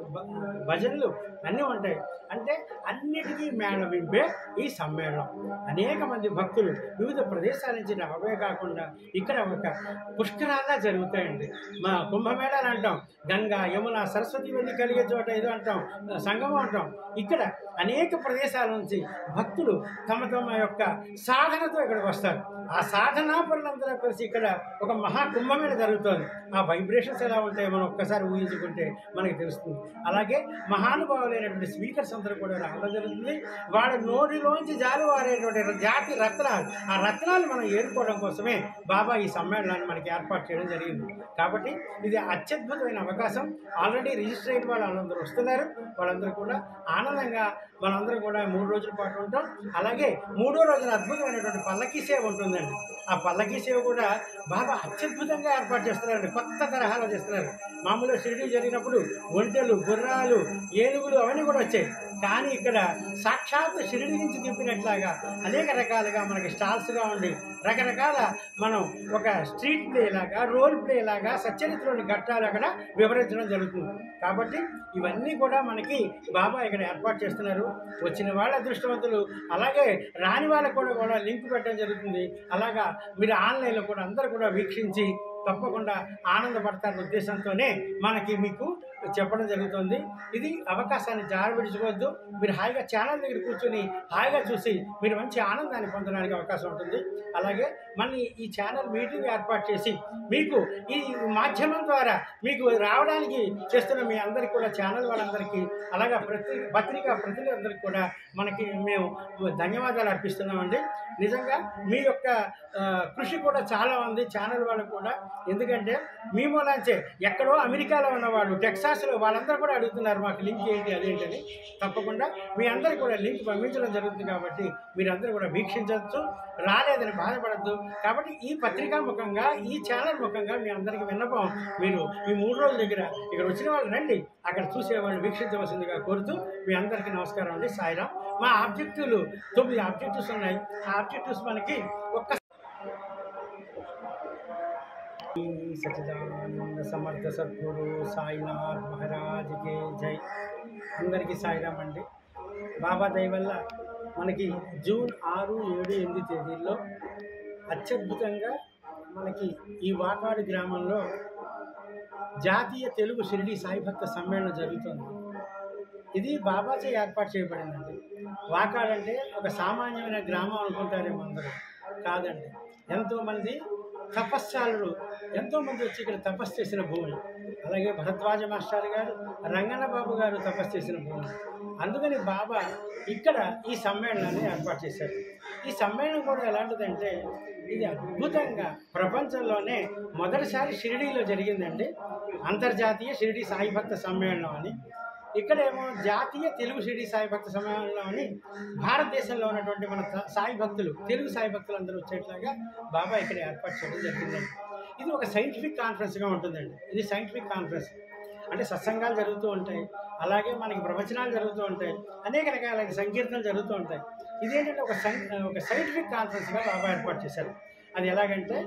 భజనలు అన్నీ ఉంటాయి. అంటే అన్నిటికీ మేళవింపే ఈ సమ్మేళనం. అనేక మంది భక్తులు వివిధ ప్రదేశాల నుంచి రావే కాకుండా ఇక్కడ ఒక పుష్కరాల్లా జరుగుతాయండి. మా కుంభమేళాలు అంటాం, గంగా యమున సరస్వతి వెళ్ళి కలిగే చోట ఏదో అంటాం, సంగమం అంటాం. ఇక్కడ అనేక ప్రదేశాల నుంచి భక్తులు తమ తమ యొక్క సాధనతో ఇక్కడికి వస్తారు. ఆ సాధనా పనులందరూ కలిసి ఇక్కడ ఒక మహా కుంభమేళ జరుగుతుంది. ఆ వైబ్రేషన్స్ ఎలా ఉంటాయో మనం ఒక్కసారి ఊహించుకుంటే మనకి తెలుస్తుంది. అలాగే మహానుభావులైనటువంటి స్పీకర్స్ అందరూ కూడా రావడం జరుగుతుంది. వాళ్ళ నోటిలోంచి జాలువారేటువంటి జాతి రత్నాలు, ఆ రత్నాలు మనం ఏరుకోవడం కోసమే బాబా ఈ సమ్మేళనాన్ని మనకి ఏర్పాటు చేయడం జరిగింది. కాబట్టి ఇది అత్యద్భుతమైన అవకాశం. ఆల్రెడీ రిజిస్టర్ అయిన వాళ్ళందరూ వస్తున్నారు. వాళ్ళందరూ కూడా ఆనందంగా మనందరం కూడా 3 రోజుల పాటు ఉంటాం. అలాగే 3వ రోజున అద్భుతమైనటువంటి పల్లకీ సేవ ఉంటుందండి. ఆ పల్లకీ సేవ కూడా బాగా అత్యద్భుతంగా ఏర్పాటు చేస్తున్నారండి. కొత్త తరహాలో చేస్తున్నారు. మామూలుగా షిరిడీ జరిగినప్పుడు ఒంటెలు, గుర్రాలు, ఏనుగులు అవన్నీ కూడా వచ్చాయి. కానీ ఇక్కడ సాక్షాత్ షిరిడి నుంచి తిప్పినట్లాగా అనేక రకాలుగా మనకి స్టాల్స్గా ఉండి రకరకాల మనం ఒక స్ట్రీట్ ప్లే లాగా, రోల్ ప్లే లాగా సచ్చరిత్రలోని ఘట్టాలు అక్కడ వివరించడం జరుగుతుంది. కాబట్టి ఇవన్నీ కూడా మనకి బాబా ఇక్కడ ఏర్పాటు చేస్తున్నారు. వచ్చిన వాళ్ళ అదృష్టవంతులు, అలాగే రాని వాళ్ళకు కూడా లింక్ పెట్టడం జరుగుతుంది. అలాగా మీరు ఆన్లైన్లో కూడా అందరూ కూడా వీక్షించి తప్పకుండా ఆనందపడతారన్న ఉద్దేశంతోనే మీకు చెప్పడం జరుగుతుంది. ఇది అవకాశాన్ని జారవిడుచుకోవద్దు. మీరు హాయిగా ఛానల్ దగ్గర కూర్చొని హాయిగా చూసి మీరు మంచి ఆనందాన్ని పొందడానికి అవకాశం ఉంటుంది. అలాగే మళ్ళీ ఈ ఛానల్ మీటింగ్ ఏర్పాటు చేసి మీకు ఈ మాధ్యమం ద్వారా మీకు రావడానికి చేస్తున్న మీ అందరికీ కూడా, ఛానల్ వాళ్ళందరికీ, అలాగే పత్రికా ప్రతినిధులందరికీ కూడా మేము ధన్యవాదాలు అర్పిస్తున్నామండి. నిజంగా మీ యొక్క కృషి కూడా చాలా ఉంది ఛానల్ వాళ్ళకు కూడా. ఎందుకంటే మీ మూలంచే ఎక్కడో అమెరికాలో ఉన్నవాళ్ళు, టెక్సాస్లో వాళ్ళందరూ కూడా అడుగుతున్నారు మాకు లింక్ ఏంటి అదేంటని. తప్పకుండా మీ అందరికీ కూడా లింక్ పంపించడం జరుగుతుంది. కాబట్టి మీరందరూ కూడా వీక్షించవచ్చు, రాలేదని బాధపడద్దు. కాబట్టి ఈ పత్రికా ముఖంగా, ఈ ఛానల్ ముఖంగా మీ అందరికీ విన్నపం, మీరు ఈ 3 రోజుల దగ్గర ఇక్కడ వచ్చిన వాళ్ళు రండి, అక్కడ చూసేవాళ్ళు వీక్షించవలసిందిగా కోరుతూ మీ అందరికీ నమస్కారం అండి. సాయిరాం. మా ఆబ్జెక్టివ్లు 9 ఆబ్జెక్టివ్స్ ఉన్నాయి. ఆ ఆబ్జెక్టివ్స్ మనకి ఒక్క సచిదానంద సమర్థ సద్గురు సాయినాథ్ మహారాజ్కి జై. అందరికీ సాయిరామ్ అండి. బాబా దయ వల్ల మనకి జూన్ 6, 7, 8 తేదీల్లో అత్యద్భుతంగా మనకి ఈ వాకాడు గ్రామంలో జాతీయ తెలుగు షిరిడి సాయి భక్త సమ్మేళనం జరుగుతుంది. ఇది బాబాచే ఏర్పాటు చేయబడిందండి. వాకాడు అంటే ఒక సామాన్యమైన గ్రామం అనుకుంటారేమో అందరూ. కాదండి, ఎంతోమంది తపస్సాలు, ఎంతోమంది వచ్చి ఇక్కడ తపస్సు చేసిన భూమి. అలాగే భరద్వాజ మాస్టర్ గారు, రంగన్న బాబు గారు తపస్సు చేసిన భూమి. అందుకని బాబా ఇక్కడ ఈ సమ్మేళనాన్ని ఏర్పాటు చేశారు. ఈ సమ్మేళనం కూడా ఎలాంటిదంటే ఇది అద్భుతంగా ప్రపంచంలోనే మొదటిసారి షిరిడీలో జరిగిందండి. అంతర్జాతీయ షిరిడి సాయి భక్త సమ్మేళనం అని. ఇక్కడేమో జాతీయ తెలుగు షిరిడి సాయి భక్త సమ్మేళనం అని భారతదేశంలో ఉన్నటువంటి మన సాయి భక్తులు, తెలుగు సాయి భక్తులు అందరూ వచ్చేట్లాగా బాబా ఇక్కడ ఏర్పాటు చేయడం జరిగిందండి. ఇది ఒక సైంటిఫిక్ కాన్ఫరెన్స్గా ఉంటుందండి. ఇది సైంటిఫిక్ కాన్ఫరెన్స్ అంటే సత్సంగాలు జరుగుతూ ఉంటాయి, అలాగే మనకి ప్రవచనాలు జరుగుతూ ఉంటాయి, అనేక రకాల సంకీర్తనలు జరుగుతూ ఉంటాయి. ఇదేంటంటే ఒక సైంటిఫిక్ కాన్ఫరెన్స్గా బాబా ఏర్పాటు చేశారు. అది ఎలాగంటే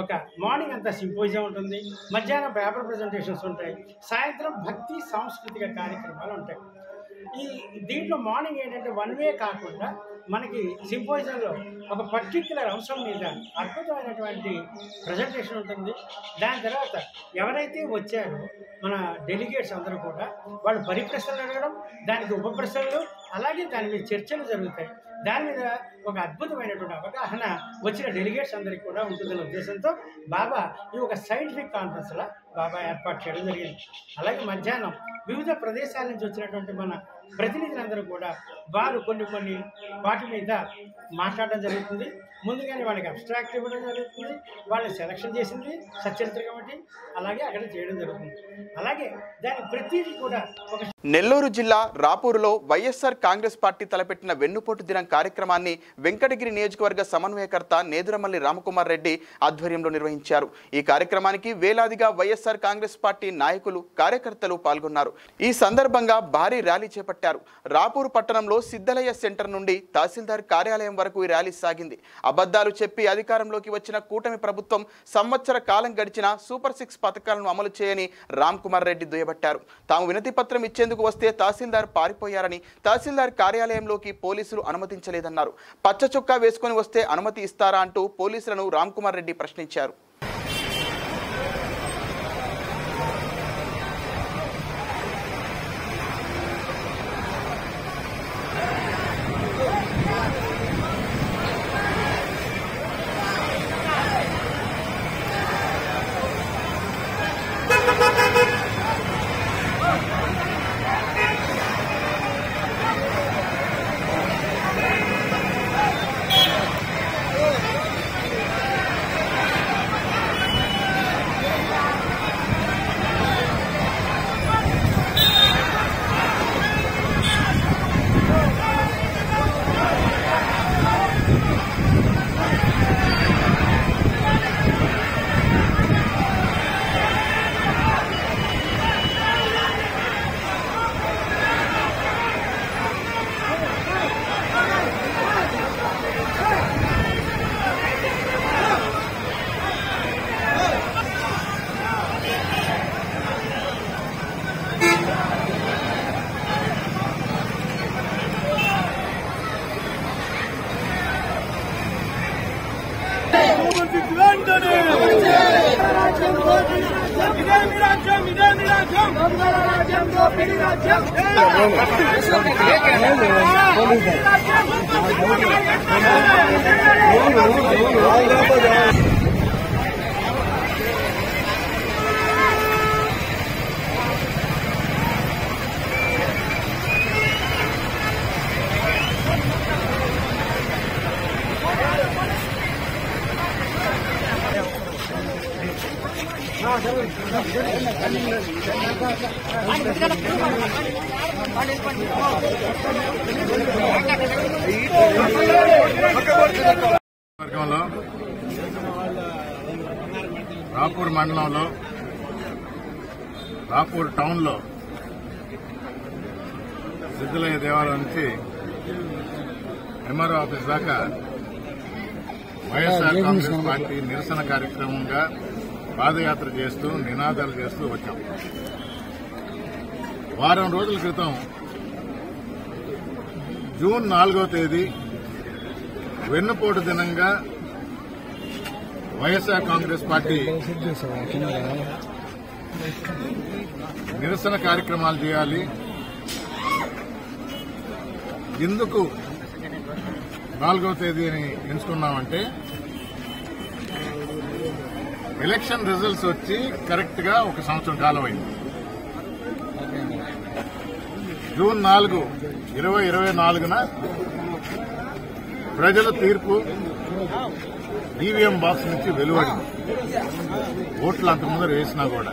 ఒక మార్నింగ్ అంతా సింపోజియం ఉంటుంది, మధ్యాహ్నం పేపర్ ప్రజెంటేషన్స్ ఉంటాయి, సాయంత్రం భక్తి సాంస్కృతిక కార్యక్రమాలు ఉంటాయి. దీంట్లో మార్నింగ్ ఏంటంటే వన్ వే కాకుండా మనకి సింపోజియంలో ఒక పర్టిక్యులర్ అంశం మీద అద్భుతమైనటువంటి ప్రజెంటేషన్ ఉంటుంది. దాని తర్వాత ఎవరైతే వచ్చారో మన డెలిగేట్స్ అందరూ కూడా వాళ్ళు పరిప్రశ్నలు అడగడం, దానికి ఉపప్రశ్నలు, అలాగే దాని మీద చర్చలు జరుగుతాయి. దాని మీద ఒక అద్భుతమైనటువంటి అవగాహన వచ్చిన డెలిగేట్స్ అందరికీ కూడా ఉంటుందనే ఉద్దేశంతో బాబా ఈ ఒక సైంటిఫిక్ కాన్ఫరెన్స్లా బాబా ఏర్పాటు చేయడం జరిగింది. అలాగే మధ్యాహ్నం వివిధ ప్రదేశాల నుంచి వచ్చినటువంటి మన ప్రతినిధులందరూ కూడా వారు కొన్ని వాటి మీద మాట్లాడడం జరుగుతుంది. ముందుగానే వాళ్ళకి అబ్స్ట్రాక్ట్ ఇవ్వడం జరుగుతుంది. వాళ్ళని సెలక్షన్ చేసింది సచరిత్ర కమిటీ, అలాగే అక్కడ చేయడం జరుగుతుంది. అలాగే దాని ప్రతిదీ కూడా ఒక నెల్లూరు జిల్లా రాపూరులో వైఎస్ఆర్ కాంగ్రెస్ పార్టీ తలపెట్టిన వెన్నుపోటు దినం కార్యక్రమాన్ని వెంకటగిరి నియోజకవర్గ సమన్వయకర్త నేదురమల్లి రామకుమార్ రెడ్డి ఆధ్వర్యంలో నిర్వహించారు. ఈ కార్యక్రమానికి వేలాదిగా వైఎస్ఆర్ కాంగ్రెస్ పార్టీ నాయకులు, కార్యకర్తలు పాల్గొన్నారు. ఈ సందర్భంగా భారీ ర్యాలీ చేపట్టారు. రాపూరు పట్టణంలో సిద్ధలయ్య సెంటర్ నుండి తహసీల్దార్ కార్యాలయం వరకు ఈ ర్యాలీ సాగింది. అబద్ధాలు చెప్పి అధికారంలోకి వచ్చిన కూటమి ప్రభుత్వం సంవత్సర కాలం గడిచిన సూపర్ 6 పథకాలను అమలు చేయని రామ్కుమార్ రెడ్డి దుయ్యబట్టారు. తాము వినతి పత్రం ఇచ్చేందుకు వస్తే తహసీల్దార్ పారిపోయారని, తహసీల్దార్ కార్యాలయంలోకి పోలీసులు అనుమతించలేదన్నారు. పచ్చ చొక్కా వేసుకొని వస్తే అనుమతి ఇస్తారా అంటూ పోలీసులను రామ్కుమార్ రెడ్డి ప్రశ్నించారు. రాపూర్ మండలంలో రాపూర్ టౌన్లో సిద్ధలయ్య దేవాలయం నుంచి ఎంఆర్ఓ ఆఫీస్ దాకా వైఎస్ఆర్ కాంగ్రెస్ పార్టీ నిరసన కార్యక్రమంగా పాదయాత్ర చేస్తూ నినాదాలు చేస్తూ వచ్చాం. వారం రోజుల క్రితం జూన్ 4వ తేదీ వెన్నుపోటు దినంగా వైఎస్ఆర్ కాంగ్రెస్ పార్టీ నిరసన కార్యక్రమాలు చేయాలి. ఎందుకు 4వ తేదీని ఎంచుకున్నామంటే ఎలక్షన్ రిజల్ట్స్ వచ్చి కరెక్ట్ గా 1 సంవత్సరం కాలం అయింది. జూన్ 4, 2024న ప్రజల తీర్పు ఈవీఎం బాక్స్ నుంచి వెలువడింది. ఓట్లు అంతకుముందు వేసినా కూడా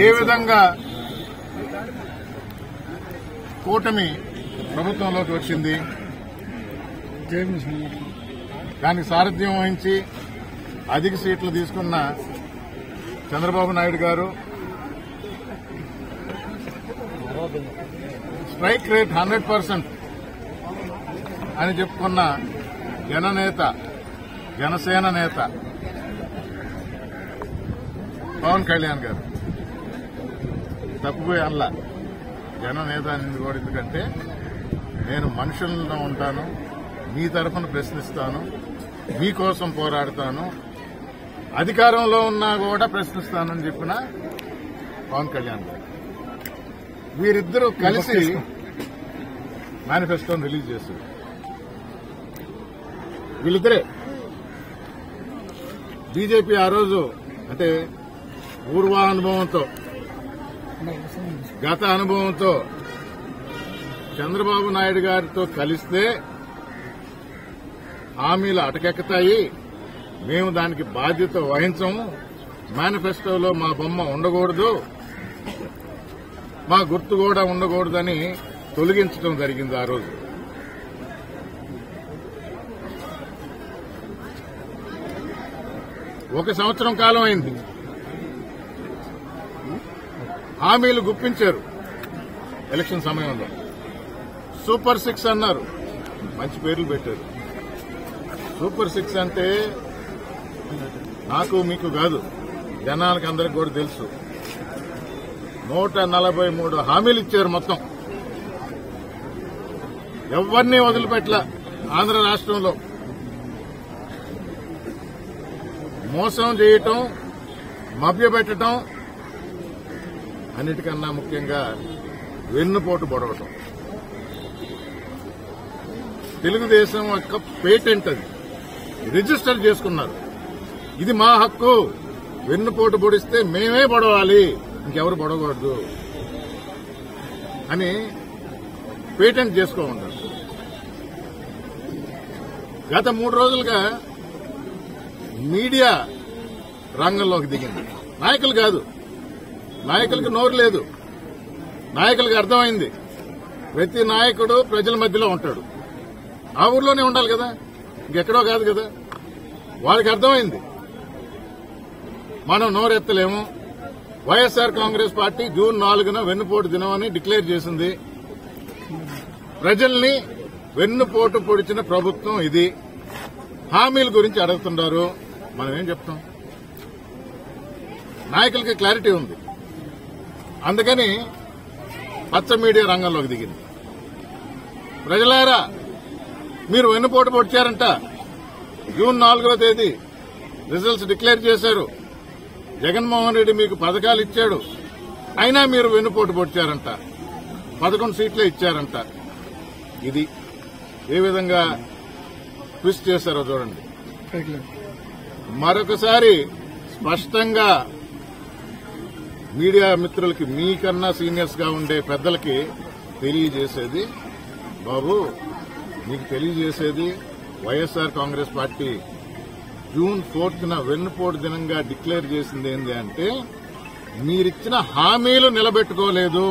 ఏ విధంగా కూటమి ప్రభుత్వంలోకి వచ్చింది, దానికి సారథ్యం వహించి అధిక సీట్లు తీసుకున్న చంద్రబాబు నాయుడు గారు స్ట్రైక్ రేట్ 100% అని చెప్పుకున్న జననేత, జనసేన నేత పవన్ కళ్యాణ్ గారు తప్పుపోయి అనలా జననేత అనేది కూడా. ఎందుకంటే నేను మనుషుల్లో ఉంటాను, మీ తరఫున ప్రశ్నిస్తాను, మీకోసం పోరాడతాను, అధికారంలో ఉన్నా కూడా ప్రశ్నిస్తానని చెప్పిన పవన్ కళ్యాణ్ గారు. వీరిద్దరూ కలిసి మేనిఫెస్టోని రిలీజ్ చేశారు. వీళ్ళిద్దరే. బీజేపీ ఆ రోజు అంటే పూర్వానుభవంతో, గత అనుభవంతో చంద్రబాబు నాయుడు గారితో కలిస్తే హామీలు అటకెక్కుతాయి, మేము దానికి బాధ్యత వహించము, మేనిఫెస్టోలో మా బొమ్మ ఉండకూడదు, మా గుర్తు కూడా ఉండకూడదని తొలగించడం జరిగింది ఆ రోజు. ఒక సంవత్సరం కాలం అయింది. హామీలు గుప్పించారు ఎలక్షన్ సమయంలో. సూపర్ 6 అన్నారు, మంచి పేర్లు పెట్టారు. సూపర్ 6 అంటే నాకు మీకు కాదు, జనానికి అందరికి కూడా తెలుసు. 143 హామీలు ఇచ్చారు మొత్తం. ఎవరిని వదిలిపెట్టల. ఆంధ్ర రాష్ట్రంలో మోసం చేయటం, మభ్యపెట్టడం, అన్నిటికన్నా ముఖ్యంగా వెన్నుపోటు పొడవటం. తెలుగుదేశం యొక్క పేటెంట్ అది, రిజిస్టర్ చేసుకున్నారు. ఇది మా హక్కు, వెన్నుపోటు పొడిస్తే మేమే పొడవాలి, ఇంకెవరు పొడవకూడదు అని పేటెంట్ చేసుకోమన్నారు. గత 3 రోజులుగా మీడియా రంగంలోకి దిగింది. నాయకులు కాదు, నాయకులకు నోరు లేదు. నాయకులకు అర్థమైంది ప్రతి నాయకుడు ప్రజల మధ్యలో ఉంటాడు, ఆ ఊర్లోనే ఉండాలి కదా, ఇంకెక్కడో కాదు కదా. వాళ్ళకి అర్థమైంది మనం నోరెత్తలేము. వైఎస్ఆర్ కాంగ్రెస్ పార్టీ జూన్ 4న వెన్నుపోటు దినం అని డిక్లేర్ చేసింది. ప్రజల్ని వెన్నుపోటు పొడిచిన ప్రభుత్వం ఇది. హామీల గురించి అడుగుతున్నారు, మనం ఏం చెప్తాం? నాయకులకి క్లారిటీ ఉంది. అందుకని పచ్చ మీడియా రంగంలోకి దిగింది. ప్రజలారా, మీరు వెన్నుపోటు పొడిచారంట. జూన్ 4వ తేదీ రిజల్ట్స్ డిక్లేర్ చేశారు. జగన్మోహన్ రెడ్డి మీకు పథకాలు ఇచ్చాడు, అయినా మీరు వెన్నుపోటు పొడిచారంట. 11 సీట్లే ఇచ్చారంట. ఇది ఏ విధంగా ట్విస్ట్ చేశారో చూడండి. మరొకసారి స్పష్టంగా మీడియా మిత్రులకి, మీకన్నా సీనియర్స్ గా ఉండే పెద్దలకి తెలియజేసేది, బాబు మీకు తెలియజేసేది, వైఎస్ఆర్ కాంగ్రెస్ పార్టీ జూన్ 4న వెన్నుపోటు దినంగా డిక్లేర్ చేసింది ఏంటి అంటే, మీరిచ్చిన హామీలు నిలబెట్టుకోలేదు.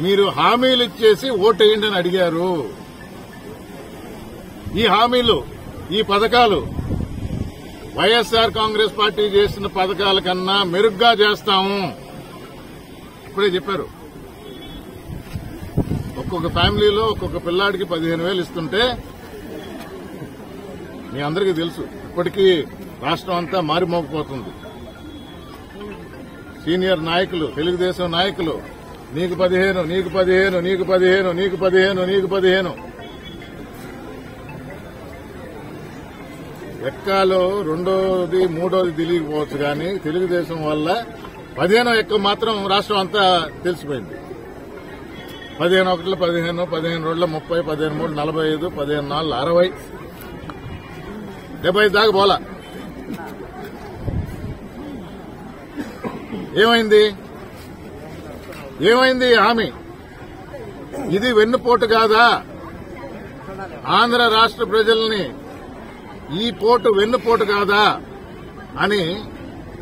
మీరు హామీలు ఇచ్చేసి ఓటేయండి అని అడిగారు. ఈ హామీలు, ఈ పథకాలు వైఎస్ఆర్ కాంగ్రెస్ పార్టీ చేసిన పథకాల కన్నా మెరుగ్గా చేస్తాము. ఇప్పుడే చెప్పారు. ఒక్కొక్క ఫ్యామిలీలో ఒక్కొక్క పిల్లాడికి 15,000 ఇస్తుంటే మీ అందరికీ తెలుసు, ఇప్పటికీ రాష్ట్రం అంతా మారిమోగిపోతుంది. సీనియర్ నాయకులు, తెలుగుదేశం నాయకులు, నీకు 15, నీకు 15, నీకు 15, నీకు 15, నీకు 15. ఎక్కాలో రెండోది మూడోది తెలియకపోవచ్చు కానీ తెలుగుదేశం వల్ల 15 ఎక్క మాత్రం రాష్ట్రం అంతా తెలిసిపోయింది. 15 ఒకటిలో 15, 15 2 30, 15 3 45, 15 4 60, 70 దాకా పోలా. ఏమైంది హామీ? ఇది వెన్నుపోటు కాదా? ఆంధ్ర రాష్ట్ర ప్రజల్ని ఈ పోటు వెన్నుపోటు కాదా అని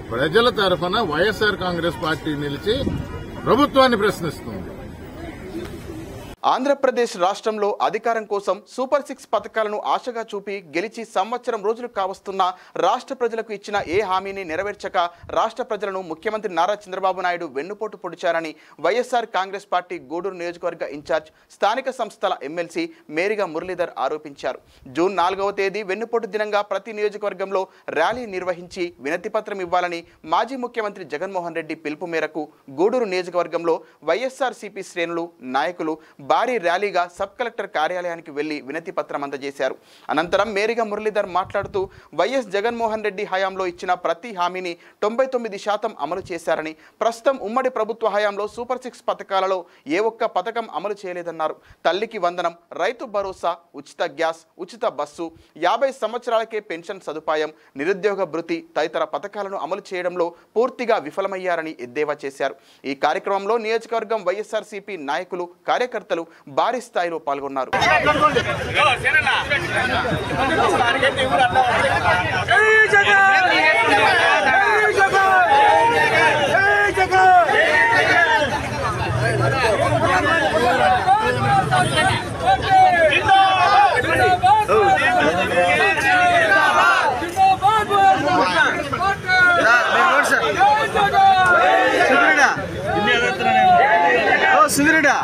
ప్రజల తరఫున వైఎస్ఆర్ కాంగ్రెస్ పార్టీ నిలిచి ప్రభుత్వాన్ని ప్రశ్నిస్తుంది. ఆంధ్రప్రదేశ్ రాష్ట్రంలో అధికారం కోసం సూపర్ 6 పథకాలను ఆశగా చూపి గెలిచి సంవత్సరం రోజులు కావస్తున్న రాష్ట్ర ప్రజలకు ఇచ్చిన ఏ హామీని నెరవేర్చక రాష్ట్ర ప్రజలను ముఖ్యమంత్రి నారా చంద్రబాబు నాయుడు వెన్నుపోటు పొడిచారని వైఎస్ఆర్ కాంగ్రెస్ పార్టీ గూడూరు నియోజకవర్గ ఇన్ఛార్జ్ స్థానిక సంస్థల ఎమ్మెల్సీ మేరిగా మురళీధర్ ఆరోపించారు. జూన్ 4వ తేదీ వెన్నుపోటు దినంగా ప్రతి నియోజకవర్గంలో ర్యాలీ నిర్వహించి వినతిపత్రం ఇవ్వాలని మాజీ ముఖ్యమంత్రి జగన్మోహన్ రెడ్డి పిలుపు మేరకు గూడూరు నియోజకవర్గంలో వైఎస్ఆర్సీపీ శ్రేణులు నాయకులు భారీ ర్యాలీగా సబ్ కలెక్టర్ కార్యాలయానికి వెళ్లి వినతి పత్రం అందజేశారు. అనంతరం మేరిగా మురళీధర్ మాట్లాడుతూ వైఎస్ జగన్మోహన్ రెడ్డి హయాంలో ఇచ్చిన ప్రతి హామీని 99% అమలు చేశారని, ప్రస్తుతం ఉమ్మడి ప్రభుత్వ హయాంలో సూపర్ 6 పథకాలలో ఏ ఒక్క పథకం అమలు చేయలేదన్నారు. తల్లికి వందనం, రైతు భరోసా, ఉచిత గ్యాస్, ఉచిత బస్సు, 50 సంవత్సరాలకే పెన్షన్ సదుపాయం, నిరుద్యోగ భృతి తదితర పథకాలను అమలు చేయడంలో పూర్తిగా విఫలమయ్యారని ఎద్దేవా చేశారు. ఈ కార్యక్రమంలో నియోజకవర్గం వైఎస్ఆర్సీపీ నాయకులు, కార్యకర్తలు భారీ స్థాయిలో పాల్గొన్నారు. సుధీరుడా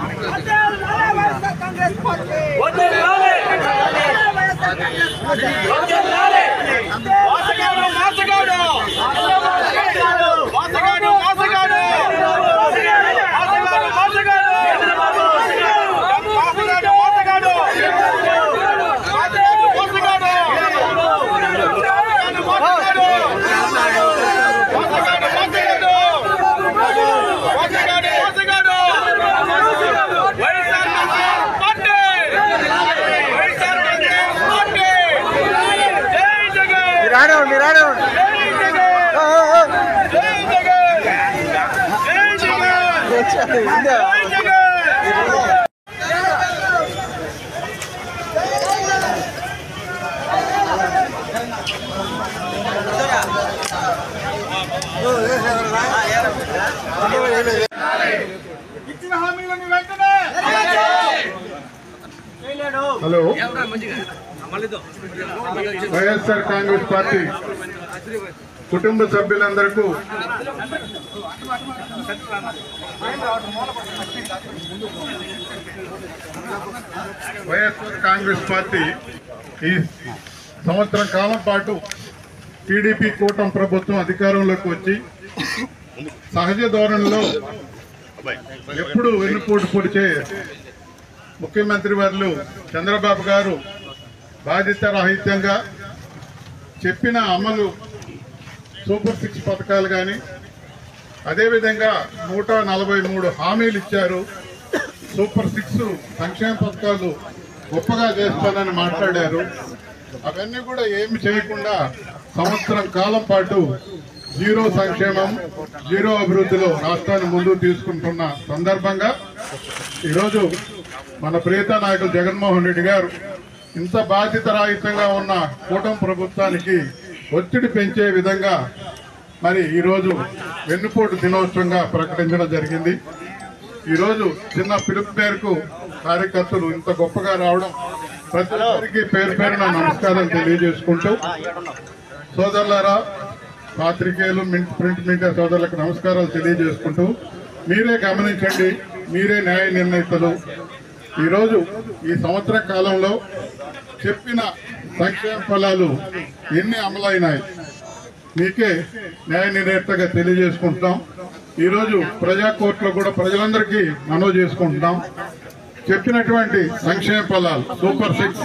హలో, వైఎస్ఆర్ కాంగ్రెస్ పార్టీ కుటుంబ సభ్యులందరికీ వైఎస్ఆర్ కాంగ్రెస్ పార్టీ ఈ సంవత్సరం కాలం పాటు టీడీపీ కూటమి ప్రభుత్వం అధికారంలోకి వచ్చి సహజ ధోరణిలో ఎప్పుడు వెన్నుపోటు పొడిచే ముఖ్యమంత్రి వారు చంద్రబాబు గారు బాధ్యత రాహిత్యంగా చెప్పిన అమలు సూపర్ 6 పథకాలు కానీ, అదేవిధంగా 143 హామీలు ఇచ్చారు. సూపర్ 6 సంక్షేమ పథకాలు గొప్పగా చేస్తానని మాట్లాడారు. అవన్నీ కూడా ఏమి చేయకుండా సంవత్సరం కాలం పాటు జీరో సంక్షేమం, జీరో అభివృద్ధిలో రాష్ట్రాన్ని ముందుకు తీసుకుంటున్న సందర్భంగా ఈరోజు మన ప్రియత నాయకులు జగన్మోహన్ రెడ్డి గారు ఇంత బాధ్యత రాహిత్యంగా ఉన్న కూటమి ప్రభుత్వానికి ఒత్తిడి పెంచే విధంగా మరి ఈరోజు వెన్నుపోటు దినోత్సవంగా ప్రకటించడం జరిగింది. ఈరోజు చిన్న పిలుపు మేరకు కార్యకర్తలు ఇంత గొప్పగా రావడం ప్రతి ఒక్కరికి పేరు పేరున నమస్కారం తెలియజేసుకుంటూ, సోదరులారా, పాత్రికేయులు, ప్రింట్ మీడియా సోదరులకు నమస్కారాలు తెలియజేసుకుంటూ, మీరే గమనించండి, మీరే న్యాయ నిర్ణేతలు. ఈరోజు ఈ సంవత్సర కాలంలో చెప్పిన సంక్షేమ ఫలాలు ఎన్ని అమలైనాయి మీకే న్యాయ నిర్ణేతగా తెలియజేసుకుంటున్నాం. ఈరోజు ప్రజా కోర్టులో కూడా ప్రజలందరికీ మనవి చేసుకుంటున్నాం. చెప్పినటువంటి సంక్షేమ ఫలాలు సూపర్ 6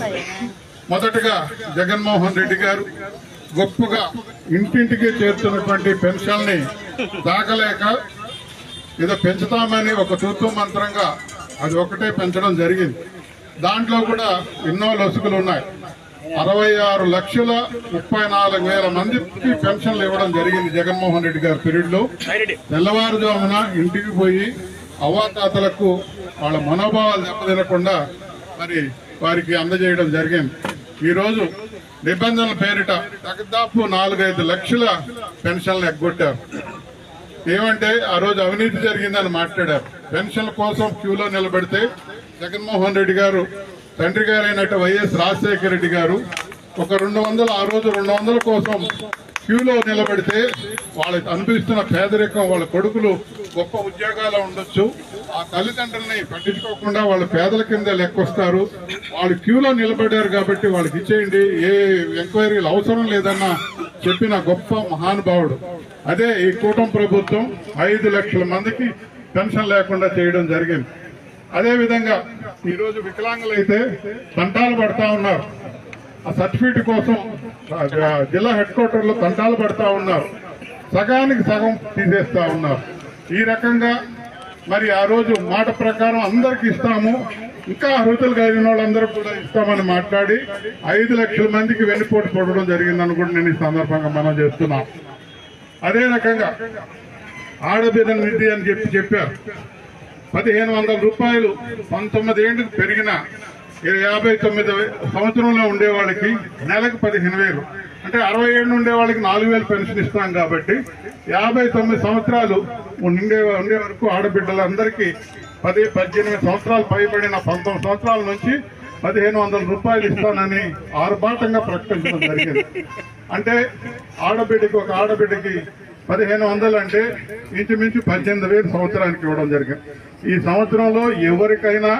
మొదటగా జగన్మోహన్ రెడ్డి గారు గొప్పగా ఇంటింటికి చేరుతున్నటువంటి పెన్షన్ని దాకలేక ఏదో పెంచుతామని ఒక తూతూ మంత్రంగా అది ఒకటే పెంచడం జరిగింది. దాంట్లో కూడా ఎన్నో లొసుగులు ఉన్నాయి. 66,34,000 మందికి పెన్షన్లు ఇవ్వడం జరిగింది జగన్మోహన్ రెడ్డి గారి పీరియడ్లో. తెల్లవారుజామున ఇంటికి పోయి అవ్వాతాతలకు వాళ్ళ మనోభావాలు దెబ్బతినకుండా మరి వారికి అందజేయడం జరిగింది. ఈరోజు నిబంధనల పేరిట దాదాపు 4-5 లక్షల పెన్షన్లు ఎగ్గొట్టారు. ఏమంటే ఆ రోజు అవినీతి జరిగిందని మాట్లాడారు. పెన్షన్ల కోసం క్యూలో నిలబడితే జగన్మోహన్ రెడ్డి గారు తండ్రి గారైనట్టు వైఎస్ రాజశేఖర రెడ్డి గారు ఒక 200 ఆ రోజు 200 కోసం క్యూలో నిలబడితే వాళ్ళకి అనిపిస్తున్న పేదరికం, వాళ్ళ కొడుకులు గొప్ప ఉద్యోగాలు ఉండొచ్చు, ఆ తల్లిదండ్రుల్ని పట్టించుకోకుండా వాళ్ళ పేదల కింద లెక్కొస్తారు, వాళ్ళు క్యూలో నిలబడ్డారు కాబట్టి వాళ్ళకి ఇచ్చేయండి, ఏ ఎంక్వైరీలు అవసరం లేదన్న చెప్పిన గొప్ప మహానుభావుడు. అదే ఈ కూటమి ప్రభుత్వం 5 లక్షల మందికి పెన్షన్ లేకుండా చేయడం జరిగింది. అదేవిధంగా ఈరోజు వికలాంగులైతే తంటాలు పడతా ఉన్నారు, ఆ సర్టిఫికేట్ కోసం జిల్లా హెడ్ క్వార్టర్లో తంటాలు పడతా ఉన్నారు, సగానికి సగం తీసేస్తా ఉన్నారు. ఈ రకంగా మరి ఆ రోజు మాట ప్రకారం అందరికి ఇస్తాము, ఇంకా అర్హతలు కలిగిన వాళ్ళందరూ కూడా ఇస్తామని మాట్లాడి 5 లక్షల మందికి వెన్నుపోటు పడడం జరిగిందని కూడా నేను ఈ సందర్భంగా మనం చేస్తున్నాం. అదే రకంగా ఆడబిడ్డ నిధి అని చెప్పారు. 1500 రూపాయలు 19 ఏళ్ళకి పెరిగిన 59 సంవత్సరంలో ఉండే వాళ్ళకి నెలకు 15,000, అంటే 60 ఏళ్ళు ఉండే వాళ్ళకి 4,000 పెన్షన్ ఇస్తాం. కాబట్టి 59 సంవత్సరాలు ఉండే వరకు ఆడబిడ్డలందరికీ 18 సంవత్సరాలు పైబడిన 19 సంవత్సరాల నుంచి 1,500 రూపాయలు ఇస్తానని ఆర్భాటంగా ప్రకటించడం జరిగింది. అంటే ఒక ఆడబిడ్డకి 1,500 అంటే ఇంచుమించు 18,000 సంవత్సరానికి ఇవ్వడం జరిగింది. ఈ సంవత్సరంలో ఎవరికైనా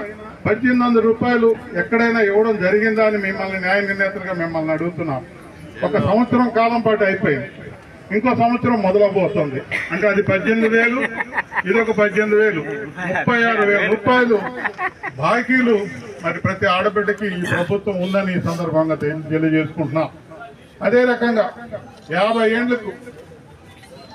1,800 రూపాయలు ఎక్కడైనా ఇవ్వడం జరిగిందా అని మిమ్మల్ని న్యాయ నిర్ణేతలుగా మిమ్మల్ని అడుగుతున్నాం. ఒక సంవత్సరం కాలం పాటు అయిపోయింది, ఇంకో సంవత్సరం మొదలవబోతుంది. అంటే అది 18,000, ఇదొక 18,000, 36,000 రూపాయలు బాకీలు మరి ప్రతి ఆడబిడ్డకి ఈ ప్రభుత్వం ఉందని ఈ సందర్భంగా తెలియజేసుకుంటున్నాం. అదే రకంగా 50 ఏళ్లకు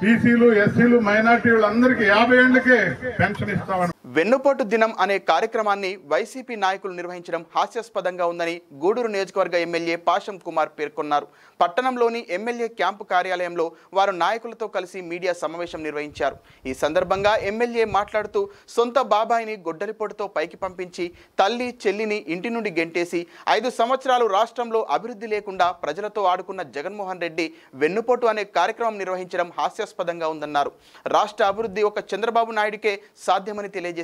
బీసీలు, ఎస్సీలు, మైనార్టీలందరికీ 50 ఏళ్లకే పెన్షన్ ఇస్తామని. వెన్నుపోటు దినం అనే కార్యక్రమాన్ని వైసీపీ నాయకులు నిర్వహించడం హాస్యాస్పదంగా ఉందని గూడూరు నియోజకవర్గ ఎమ్మెల్యే పాషం కుమార్ పేర్కొన్నారు. పట్టణంలోని ఎమ్మెల్యే క్యాంపు కార్యాలయంలో వారు నాయకులతో కలిసి మీడియా సమావేశం నిర్వహించారు. ఈ సందర్భంగా ఎమ్మెల్యే మాట్లాడుతూ సొంత బాబాయిని గొడ్డలిపోటుతో పైకి పంపించి తల్లి చెల్లిని ఇంటి నుండి గెంటేసి 5 సంవత్సరాలు రాష్ట్రంలో అభివృద్ధి లేకుండా ప్రజలతో ఆడుకున్న జగన్మోహన్ రెడ్డి వెన్నుపోటు అనే కార్యక్రమం నిర్వహించడం హాస్యాస్పదంగా ఉందన్నారు. రాష్ట్ర అభివృద్ధి ఒక చంద్రబాబు నాయుడికే సాధ్యమని తెలియజేశారు.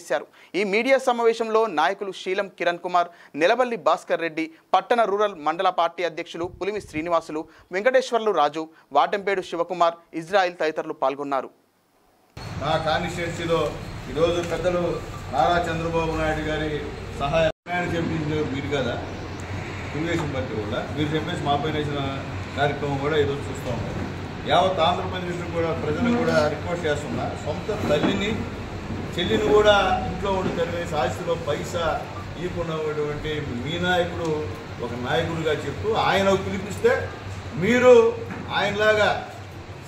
ఈ మీడియా సమావేశంలో నాయకులు శీలం కిరణ్ కుమార్, నెలవల్లి భాస్కర్ రెడ్డి, పట్టణ రూరల్ మండల పార్టీ అధ్యక్షులు పులిమి శ్రీనివాసులు, వెంకటేశ్వర్లు రాజు, వాటంపేడు శివకుమార్, ఇజ్రాయిల్ తదితరులు పాల్గొన్నారు. నా కాన్స్టిట్యున్సీలో ఈరోజు పెద్దలు నారా చంద్రబాబు నాయుడు గారి సహాయం చెప్పింది మీరు కదా, తెలుగుదేశం పార్టీ కూడా మీరు చెప్పేసి మా పైన వేసిన కార్యక్రమం కూడా ఈరోజు చూస్తూ ఉన్నారు. యావత్ ఆంధ్రప్రదేశ్ కూడా ప్రజలు కూడా రిక్వెస్ట్ చేస్తున్నా, సొంత తల్లిని చెల్లిని కూడా ఇంట్లో ఉండి తల్లిని ఆస్తిలో పైసా ఈకున్నటువంటి మీ నాయకుడు ఒక నాయకుడిగా చెప్తూ ఆయన పిలిపిస్తే మీరు ఆయనలాగా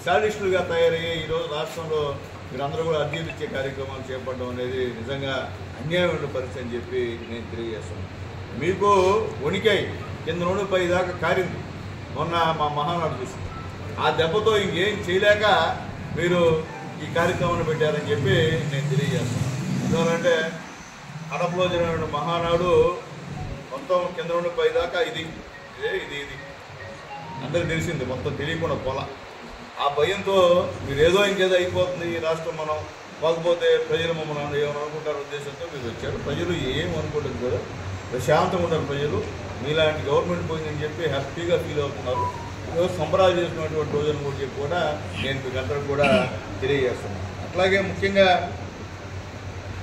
శాడిస్టులుగా తయారయ్యే ఈరోజు రాష్ట్రంలో మీరందరూ కూడా అర్జీలు ఇచ్చే కార్యక్రమాలు చేపట్టడం అనేది నిజంగా అన్యాయమైన పరిస్థితి అని చెప్పి నేను తెలియజేస్తున్నాను. మీకు వణికాయి కింద నుండి పై దాకా కారింది మొన్న మా మహానాడు చూసి, ఆ దెబ్బతో ఇంకేం చేయలేక మీరు ఈ కార్యక్రమాన్ని పెట్టారని చెప్పి నేను తెలియజేస్తున్నాను. ఎందుకంటే కడపలో జరిగిన మహానాడు మొత్తం కింద నుండి పై దాకా ఇది అందరికి తెలిసింది, మొత్తం తెలియకుండా పొల. ఆ భయంతో మీరు ఇంకేదో అయిపోతుంది ఈ రాష్ట్రం మనం కాకపోతే ప్రజలు మమ్మల్ని ఏమైనా అనుకుంటారు ఉద్దేశంతో మీరు వచ్చారు. ప్రజలు ఏం అనుకోలేదు కూడా, ప్రశాంతంగా ఉంటారు ప్రజలు. మీలాంటి గవర్నమెంట్ పోయిందని చెప్పి హ్యాపీగా ఫీల్ అవుతున్నారు. ఈరోజు సంబరాలు చేసినటువంటి రోజులను కూడా చెప్పి కూడా నేను మీకు అందరూ కూడా తెలియజేస్తున్నాను. అట్లాగే ముఖ్యంగా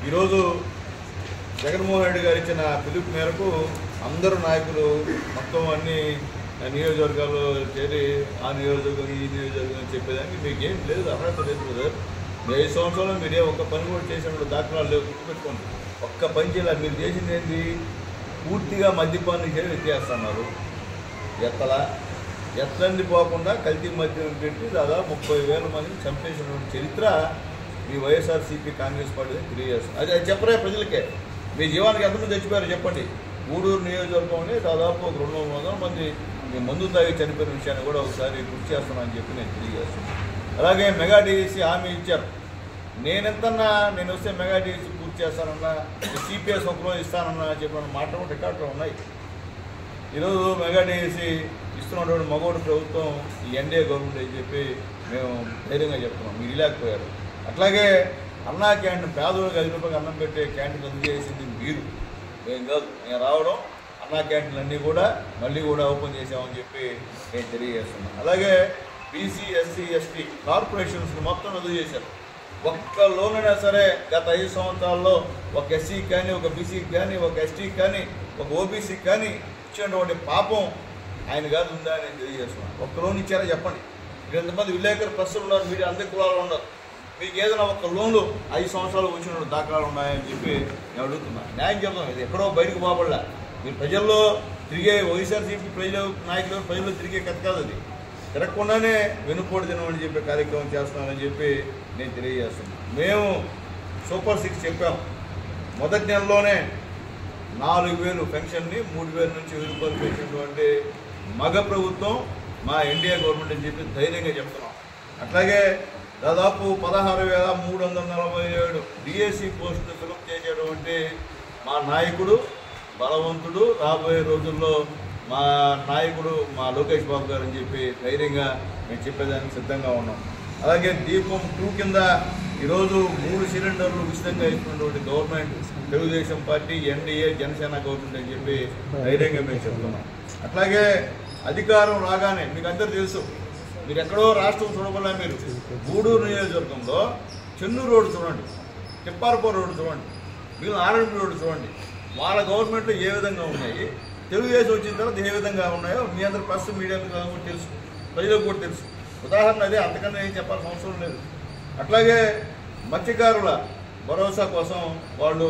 ఈరోజు జగన్మోహన్ రెడ్డి గారు ఇచ్చిన పిలుపు మేరకు అందరూ నాయకులు మొత్తం అన్ని నియోజకవర్గాలు చేరి ఆ నియోజకవర్గం ఈ నియోజకవర్గం చెప్పేదానికి మీకేం లేదు, అర్హత లేదు కదా. 5 సంవత్సరాలు మీరే ఒక్క పని కూడా చేసినప్పుడు దాఖలాలు లేవు, గుర్తుపెట్టుకోండి. ఒక్క పని చేయాలి. మీరు చేసింది ఏంటి? పూర్తిగా మద్యపానం చేసి ఎత్తేస్తున్నారు. ఎత్తంది పోకుండా కల్తీ మద్యం పెట్టి దాదాపు 30,000 మందిని చంపేసిన చరిత్ర మీ వైఎస్ఆర్సీపీ కాంగ్రెస్ పార్టీ తెలియజేస్తుంది. అది చెప్పరే ప్రజలకే. మీ జీవానికి ఎంతమంది చచ్చిపోయారో చెప్పండి. గూడూరు నియోజకవర్గంలో దాదాపు 200 మంది మీ మందు తాగి చనిపోయిన విషయాన్ని కూడా ఒకసారి గుర్తు చేస్తున్నానని చెప్పి నేను తెలియజేస్తున్నాను. అలాగే మెగా డిఎస్సీ హామీ ఇచ్చారు. నేను వస్తే మెగా డిఎస్సీ పూర్తి చేస్తానన్నా, సిపిఎస్ ఒకరోజు ఇస్తానన్నా చెప్పిన మాటలు రికార్డులో ఉన్నాయి. ఈరోజు మెగా డిఎస్సీ ఇస్తున్నటువంటి మగోడు ప్రభుత్వం ఈ ఎన్డీఏ గవర్నమెంట్ అని చెప్పి మేము ధైర్యంగా చెప్తున్నాం. మీరు ఇలాకపోయారు. అట్లాగే అన్నా క్యాంటీన్ పేదలకు 5 రూపాయలు అన్నం పెట్టే క్యాంటీన్ రద్దు చేసింది మీరు. మేము కాదు, మేము రావడం అన్నా క్యాంటీన్లు అన్నీ కూడా మళ్ళీ కూడా ఓపెన్ చేసామని చెప్పి నేను తెలియజేస్తున్నాను. అలాగే బీసీ ఎస్సీ ఎస్టీ కార్పొరేషన్స్ మొత్తం రద్దు చేశారు. ఒక్క లోనైనా సరే గత 5 సంవత్సరాల్లో ఒక ఎస్సీకి కానీ, ఒక బీసీకి కానీ, ఒక ఎస్టీకి కానీ, ఒక ఓబీసీకి కానీ ఇచ్చినటువంటి పాపం ఆయన కాదు ఉందా అని నేను తెలియజేస్తున్నాను. ఒక్క లోన్ ఇచ్చారా చెప్పండి. మీరు ఎంతమంది విలేకరు ప్రస్తులు ఉన్నారు, మీరు అందరి కులాలు ఉన్నారు, మీకు ఏదైనా ఒక లోన్లు 5 సంవత్సరాలు వచ్చిన దాఖలాలు ఉన్నాయని చెప్పి నేను అడుగుతున్నాను. న్యాయం చెప్తాం. ఇది ఎక్కడో బయటకు పోబడలా, మీరు ప్రజల్లో తిరిగే వైఎస్ఆర్సీపీ నాయకులు ప్రజల్లో తిరిగే కథ కాదు. అది తిరగకుండానే వెనుపోటు తినమని చెప్పే కార్యక్రమం చేస్తున్నామని చెప్పి నేను తెలియజేస్తున్నాను. మేము సూపర్ 6 చెప్పాం. మొదటి నెలలోనే 4,000 పెన్షన్ని 3,000 నుంచి 1,000 రూపాయలు పెంచినటువంటి మగ ప్రభుత్వం మా ఎన్డీఏ గవర్నమెంట్ అని చెప్పి ధైర్యంగా చెప్తున్నాం. అట్లాగే దాదాపు 16,347 డిఎస్సి పోస్టులు ఫిలప్ చేసేటువంటి మా నాయకుడు బలవంతుడు, రాబోయే రోజుల్లో మా నాయకుడు మా లోకేష్ బాబు గారు అని చెప్పి ధైర్యంగా మేము చెప్పేదానికి సిద్ధంగా ఉన్నాం. అలాగే దీపం 2 కింద ఈరోజు 3 సిలిండర్లు ఉచితంగా ఇచ్చినటువంటి government Telugu Desam party, NDA, Janasena government అని చెప్పి ధైర్యంగా మేము చెప్తున్నాం. అట్లాగే అధికారం రాగానే మీకు అందరూ తెలుసు, మీరు ఎక్కడో రాష్ట్రం చూడబోలే, మీరు గూడూరు నియోజకవర్గంలో చెన్నూరు రోడ్డు చూడండి, తిప్పారపూర్ రోడ్డు చూడండి, మీరు ఆర్ఎంపీ రోడ్డు చూడండి, వాళ్ళ గవర్నమెంట్లో ఏ విధంగా ఉన్నాయి, తెలుగుదేశం వచ్చిన తర్వాత ఏ విధంగా ఉన్నాయో మీ అందరూ ప్రెస్ మీడియాకు కూడా తెలుసు, ప్రజలకు కూడా తెలుసు. ఉదాహరణ అదే, అంతకన్నా ఏం చెప్పాల్సిన అవసరం లేదు. అట్లాగే మత్స్యకారుల భరోసా కోసం వాళ్ళు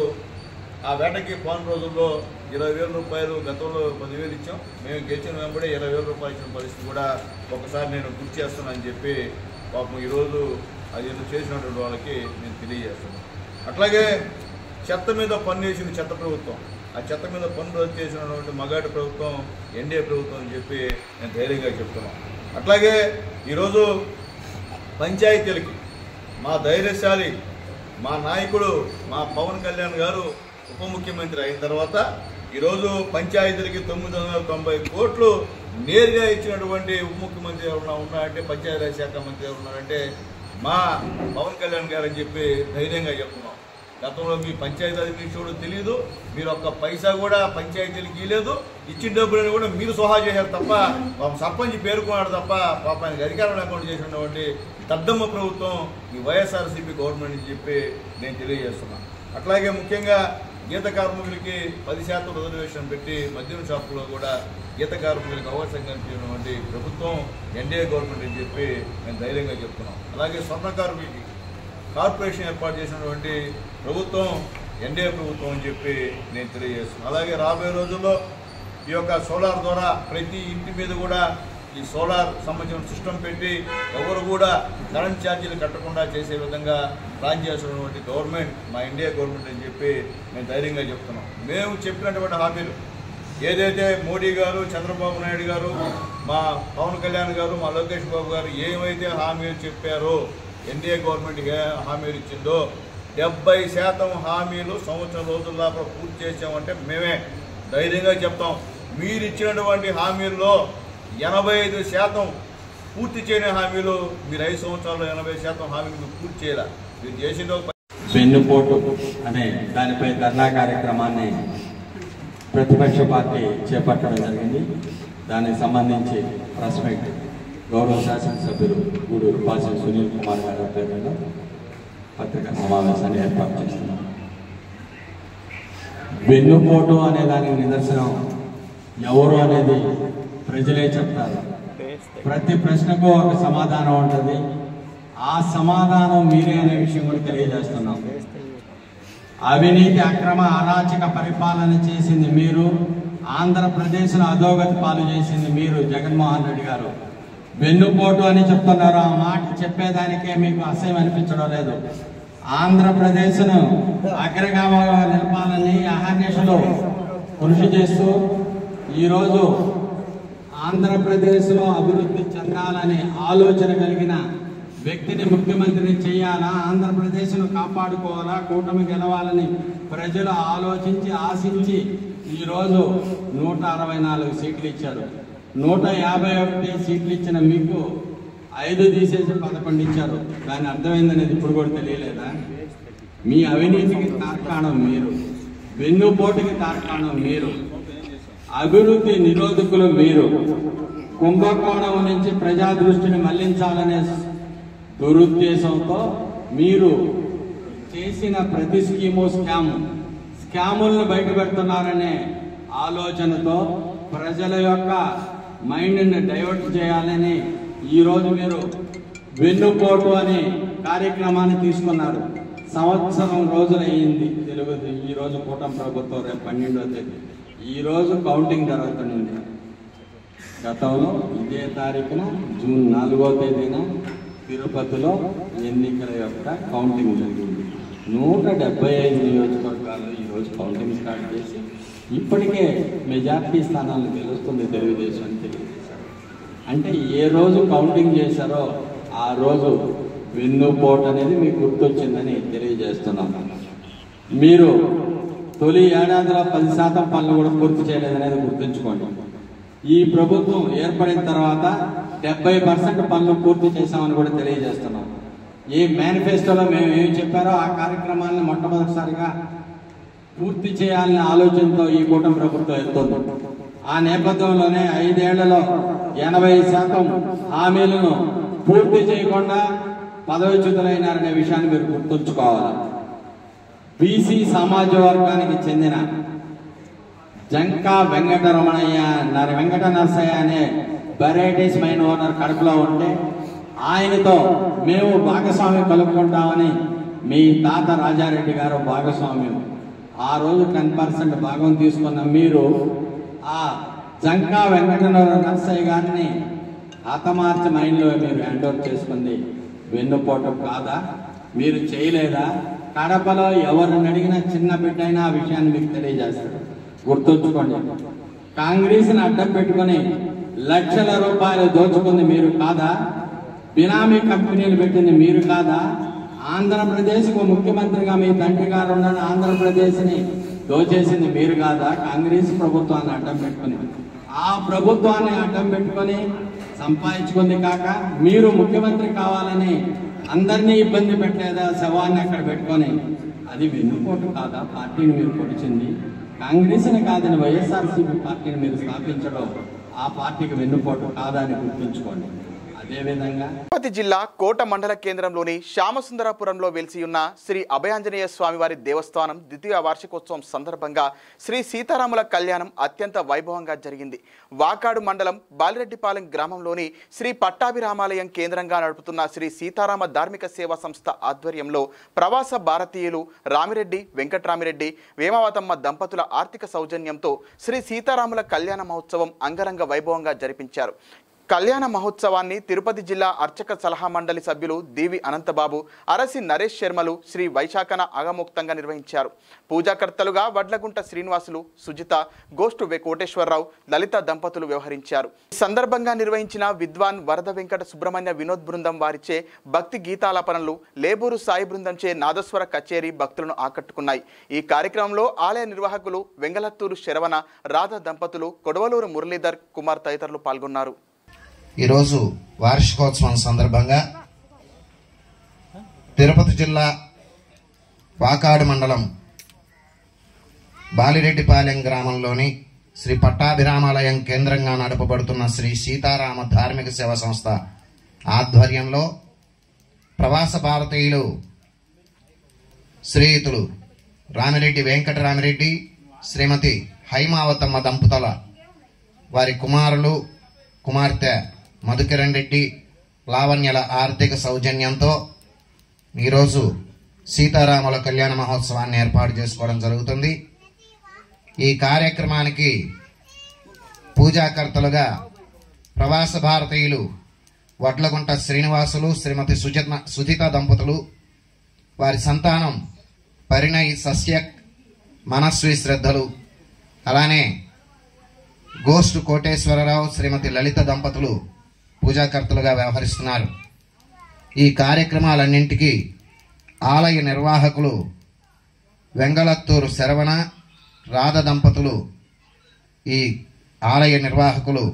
ఆ వేటకి పోని రోజుల్లో 20,000 రూపాయలు, గతంలో 10,000 ఇచ్చాం, మేము గెలిచిన వెంబడే 20,000 రూపాయలు ఇచ్చిన పరిస్థితి కూడా ఒకసారి నేను గుర్తు చేస్తానని చెప్పి పాపం ఈరోజు అది ఎందుకు చేసినటువంటి వాళ్ళకి నేను తెలియజేస్తున్నాను. అట్లాగే చెత్త మీద పన్ను వేసింది చెత్త ప్రభుత్వం, ఆ చెత్త మీద పన్ను రద్దు చేసినటువంటి మగాడి ప్రభుత్వం ఎన్డీఏ ప్రభుత్వం అని చెప్పి నేను ధైర్యంగా చెప్తున్నాను. అట్లాగే ఈరోజు పంచాయతీలకి మా ధైర్యశాలి మా నాయకుడు మా పవన్ కళ్యాణ్ గారు ఉప ముఖ్యమంత్రి అయిన తర్వాత ఈరోజు పంచాయతీలకి 990 కోట్లు నేరుగా ఇచ్చినటువంటి ఉప ముఖ్యమంత్రి ఎవరన్నా ఉన్నారంటే, పంచాయతీరాజ్ శాఖ మంత్రి ఎవరున్నారంటే మా పవన్ కళ్యాణ్ గారు అని చెప్పి ధైర్యంగా చెప్తున్నాం. గతంలో మీ పంచాయతీ మీకు తెలియదు, మీరు ఒక్క పైసా కూడా పంచాయతీలకు ఇవ్వలేదు, ఇచ్చిన డబ్బులను కూడా మీరు సోహా చేశారు తప్ప, సర్పంచ్ పేర్కొన్నాడు తప్ప పాప ఆయనకి అధికారం లేకుండా చేసినటువంటి దద్దమ్మ ప్రభుత్వం ఈ వైఎస్ఆర్సీపీ గవర్నమెంట్ అని చెప్పి నేను తెలియజేస్తున్నాను. అట్లాగే ముఖ్యంగా గీత కార్మికులకి 10% రిజర్వేషన్ పెట్టి మద్యం షాపులో కూడా గీత కార్మికులకు అవకాశం కల్పించినటువంటి ప్రభుత్వం ఎన్డీఏ గవర్నమెంట్ అని చెప్పి నేను ధైర్యంగా చెప్తున్నాం. అలాగే స్వర్ణ కార్మికులకి కార్పొరేషన్ ఏర్పాటు చేసినటువంటి ప్రభుత్వం ఎన్డీఏ ప్రభుత్వం అని చెప్పి నేను తెలియజేస్తున్నాను. అలాగే రాబోయే రోజుల్లో ఈ యొక్క సోలార్ ద్వారా ప్రతి ఇంటి మీద కూడా ఈ సోలార్ సంబంధించిన సిస్టమ్ పెట్టి ఎవరు కూడా కరెంట్ ఛార్జీలు కట్టకుండా చేసే విధంగా ప్లాన్ చేస్తున్నటువంటి గవర్నమెంట్ మా ఇండియా గవర్నమెంట్ అని చెప్పి నేను ధైర్యంగా చెప్తున్నాం. మేము చెప్పినటువంటి హామీలు ఏదైతే మోడీ గారు, చంద్రబాబు నాయుడు గారు, మా పవన్ కళ్యాణ్ గారు, మా లోకేష్ బాబు గారు ఏమైతే హామీలు చెప్పారో, ఎన్డీఏ గవర్నమెంట్ ఏ హామీలు ఇచ్చిందో 70% హామీలు సంవత్సరం రోజుల లోపల పూర్తి చేసామంటే మేమే ధైర్యంగా చెప్తాం. మీరు ఇచ్చినటువంటి హామీల్లో 85% పూర్తి చేయని హామీలు మీరు 5 సంవత్సరాల్లో 80% హామీలు పూర్తి చేయాలి. మీరు చేసిన వెన్నుపోటు అనే దానిపై ధర్నా కార్యక్రమాన్ని ప్రతిపక్ష పార్టీ చేపట్టడం జరిగింది. దానికి సంబంధించి ప్రెస్ మీట్ గౌరవ శాసనసభ్యులు గూడూరు పాసి సునీల్ కుమార్ గారి ఆధ్వర్యంలో పత్రికా సమావేశాన్ని ఏర్పాటు చేస్తున్నాం. వెన్నుపోటు అనే దానికి నిదర్శనం ఎవరు అనేది ప్రజలే చెప్తారు. ప్రతి ప్రశ్నకు ఒక సమాధానం ఉంటుంది. ఆ సమాధానం మీరే అనే విషయం కూడా తెలియజేస్తున్నాం. అవినీతి, అక్రమ, అరాచక పరిపాలన చేసింది మీరు. ఆంధ్రప్రదేశ్ను అధోగతి పాలు చేసింది మీరు, జగన్మోహన్ రెడ్డి గారు. వెన్నుపోటు అని చెప్తున్నారు. ఆ మాట చెప్పేదానికే మీకు అసహ్యం అనిపించడం లేదు. ఆంధ్రప్రదేశ్ను అగ్రగామిగా నిలపాలని అహర్నిశలు కృషి చేస్తూ ఈరోజు ఆంధ్రప్రదేశ్లో అభివృద్ధి చెందాలని ఆలోచన కలిగిన వ్యక్తిని ముఖ్యమంత్రిని చేయాలా, ఆంధ్రప్రదేశ్ను కాపాడుకోవాలా, కూటమి గెలవాలని ప్రజలు ఆలోచించి ఆశించి ఈరోజు 164 సీట్లు ఇచ్చారు. 151 సీట్లు ఇచ్చిన మీకు 5 తీసేసి 11 ఇచ్చారు. దాని అర్థమైందనేది ఇప్పుడు కూడా తెలియలేదా? మీ అవినీతికి తార్కాణం మీరు. వెన్నుపోటుకి కారణం మీరు, అభివృద్ధి నిరోధకులు మీరు, కుంభకోణం నుంచి ప్రజా దృష్టిని మళ్లించాలనే దురుద్దేశంతో మీరు చేసిన ప్రతి స్కాములను బయట పెడుతున్నారనే ఆలోచనతో ప్రజల యొక్క మైండ్ని డైవర్ట్ చేయాలని ఈరోజు మీరు వెన్నుపోటు అనే కార్యక్రమాన్ని తీసుకున్నారు. సంవత్సరం రోజులయ్యింది ఈరోజు కూటమి ప్రభుత్వం రేపు 12వ తేదీ ఈరోజు కౌంటింగ్ జరుగుతుంది. గతంలో ఇదే తారీఖున జూన్ 4వ తేదీన తిరుపతిలో ఎన్నికల యొక్క కౌంటింగ్ జరిగింది. 175 నియోజకవర్గాల్లో ఈరోజు కౌంటింగ్ స్టార్ట్ చేసి ఇప్పటికే మెజార్టీ స్థానాలు గెలుస్తుంది తెలుగుదేశం అని తెలియజేశారు. అంటే ఏ రోజు కౌంటింగ్ చేశారో ఆ రోజు వెన్నుపోటు అనేది మీకు గుర్తొచ్చిందని తెలియజేస్తున్నాం. మీరు తొలి ఏడాదిలో 10% పనులు కూడా పూర్తి చేయలేదనేది గుర్తుంచుకోండి. ఈ ప్రభుత్వం ఏర్పడిన తర్వాత 70% పనులు పూర్తి చేశామని కూడా తెలియజేస్తున్నాం. ఈ మేనిఫెస్టోలో మేము ఏమి చెప్పారో ఆ కార్యక్రమాన్ని మొట్టమొదటిసారిగా పూర్తి చేయాలనే ఆలోచనతో ఈ కూటమి ప్రభుత్వం వెళ్తుంది. ఆ నేపథ్యంలోనే 5 ఏళ్లలో 80% హామీలను పూర్తి చేయకుండా పదవిచ్యుతులైనారనే విషయాన్ని మీరు గుర్తుంచుకోవాలి. బీసీ సమాజ వర్గానికి చెందిన జంకా వెంకట నరసయ్య అనే వెరైటీస్ మైన్ ఓనర్ కడపలో ఉంటే ఆయనతో మేము భాగస్వామ్యం కలుపుకుంటామని మీ తాత రాజారెడ్డి గారు భాగస్వామ్యం ఆ రోజు 10% భాగం తీసుకున్న మీరు ఆ జంకా వెంకట నరసయ్య గారిని హతమార్చి మైండ్లో మీరు హ్యాండ్ ఓవర్ చేసుకుంది వెన్నుపోటు కాదా? మీరు చేయలేదా? కడపలో ఎవరిని అడిగినా చిన్న బిడ్డ అయినా ఆ విషయాన్ని మీకు తెలియజేస్తారు. గుర్తుంచుకోండి. కాంగ్రెస్ని అడ్డం పెట్టుకుని లక్షల రూపాయలు దోచుకుంది మీరు కాదా? బినామీ కంపెనీలు పెట్టింది మీరు కాదా? ఆంధ్రప్రదేశ్కు ముఖ్యమంత్రిగా మీ తండ్రి గారు ఉన్న ఆంధ్రప్రదేశ్ని దోచేసింది మీరు కాదా? కాంగ్రెస్ ప్రభుత్వాన్ని అడ్డం పెట్టుకుని ఆ ప్రభుత్వాన్ని అడ్డం పెట్టుకొని సంపాదించుకుంది కాక మీరు ముఖ్యమంత్రి కావాలని అందరినీ ఇబ్బంది పెట్టలేదా? శవాన్ని అక్కడ పెట్టుకొని అది వెన్నుపోటు కాదా? పార్టీని మీరు పొడిచింది కాంగ్రెస్ని కాదని వైఎస్ఆర్సీపీ పార్టీని మీరు స్థాపించడం ఆ పార్టీకి వెన్నుపోటు కాదా అని గుర్తుంచుకోండి. అదేవిధంగా తిరుపతి జిల్లా కోట మండల కేంద్రంలోని శ్యామసుందరపురంలో వెలిసి ఉన్న శ్రీ అభయాంజనేయ స్వామివారి దేవస్థానం ద్వితీయ వార్షికోత్సవం సందర్భంగా శ్రీ సీతారాముల కళ్యాణం అత్యంత వైభవంగా జరిగింది. వాకాడు మండలం బాలిరెడ్డిపాలెం గ్రామంలోని శ్రీ పట్టాభిరామాలయం కేంద్రంగా నడుపుతున్న శ్రీ సీతారామ ధార్మిక సేవా సంస్థ ఆధ్వర్యంలో ప్రవాస భారతీయులు రామిరెడ్డి వెంకట్రామిరెడ్డి వేమావతమ్మ దంపతుల ఆర్థిక సౌజన్యంతో శ్రీ సీతారాముల కళ్యాణ మహోత్సవం అంగరంగ వైభవంగా జరిపించారు. కళ్యాణ మహోత్సవాన్ని తిరుపతి జిల్లా అర్చక సలహా మండలి సభ్యులు దీవి అనంతబాబు, అరసి నరేష్ శర్మలు శ్రీ వైశాఖన ఆగమోక్తంగా నిర్వహించారు. పూజాకర్తలుగా వడ్లగుంట శ్రీనివాసులు, సుజిత, గోష్టు కోటేశ్వరరావు, లలిత దంపతులు వ్యవహరించారు. ఈ సందర్భంగా నిర్వహించిన విద్వాన్ వరద వెంకట సుబ్రహ్మణ్య వినోద్ బృందం వారిచే భక్తి గీతాలాపనలు, లేబూరు సాయి బృందంచే నాదస్వర కచేరీ భక్తులను ఆకట్టుకున్నాయి. ఈ కార్యక్రమంలో ఆలయ నిర్వాహకులు వెంగళత్తూరు శరవణ, రాధ దంపతులు, కొడవలూరు మురళీధర్ కుమార్ తదితరులు పాల్గొన్నారు. ఈరోజు వార్షికోత్సవం సందర్భంగా తిరుపతి జిల్లా వాకాడు మండలం బాలిరెడ్డిపాలెం గ్రామంలోని శ్రీ పట్టాభిరామాలయం కేంద్రంగా నడపబడుతున్న శ్రీ సీతారామ ధార్మిక సేవా సంస్థ ఆధ్వర్యంలో ప్రవాస భారతీయులు శ్రీయుతులు రామిరెడ్డి వెంకటరామిరెడ్డి, శ్రీమతి హైమావతమ్మ దంపతుల వారి కుమారులు కుమార్తె మధుకిరణ్ రెడ్డి, లావణ్యల ఆర్థిక సౌజన్యంతో ఈరోజు సీతారాముల కళ్యాణ మహోత్సవాన్ని ఏర్పాటు చేసుకోవడం జరుగుతుంది. ఈ కార్యక్రమానికి పూజాకర్తలుగా ప్రవాస భారతీయులు వడ్లగుంట శ్రీనివాసులు, శ్రీమతి సుజిత దంపతులు, వారి సంతానం పరిణయ్, సస్యక్, మనస్వి శ్రద్ధలు, అలానే గోష్టు కోటేశ్వరరావు, శ్రీమతి లలిత దంపతులు పూజాకర్తలుగా వ్యవహరిస్తున్నారు. ఈ కార్యక్రమాలన్నింటికీ ఆలయ నిర్వాహకులు వెంగళత్తూరు శరవణ, రాధ దంపతులు ఈ ఆలయ నిర్వాహకులు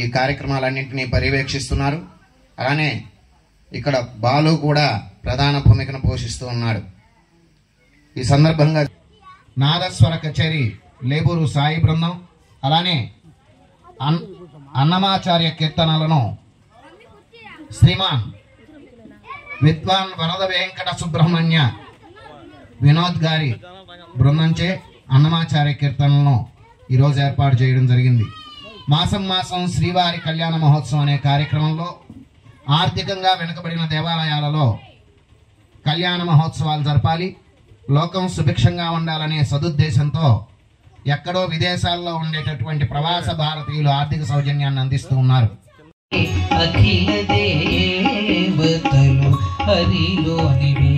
ఈ కార్యక్రమాలన్నింటినీ పర్యవేక్షిస్తున్నారు. అలానే ఇక్కడ బాలు కూడా ప్రధాన భూమికను పోషిస్తూ ఉన్నాడు. ఈ సందర్భంగా నాదస్వర కచేరి లేబూరు సాయి బృందం, అలానే అన్నమాచార్య కీర్తనలను శ్రీమాన్ విద్వాన్ వరద వెంకట సుబ్రహ్మణ్య వినోద్ గారి బృందంచే అన్నమాచార్య కీర్తనలను ఈరోజు ఏర్పాటు చేయడం జరిగింది. మాసం మాసం శ్రీవారి కళ్యాణ మహోత్సవం అనే కార్యక్రమంలో ఆర్థికంగా వెనుకబడిన దేవాలయాలలో కళ్యాణ మహోత్సవాలు జరపాలి, లోకం సుభిక్షంగా ఉండాలనే సదుద్దేశంతో ఎక్కడో విదేశాల్లో ఉండేటటువంటి ప్రవాస భారతీయులు ఆర్థిక సౌజన్యాన్ని అందిస్తూ ఉన్నారు. అఖిల దేవతలు హరిలోనివే,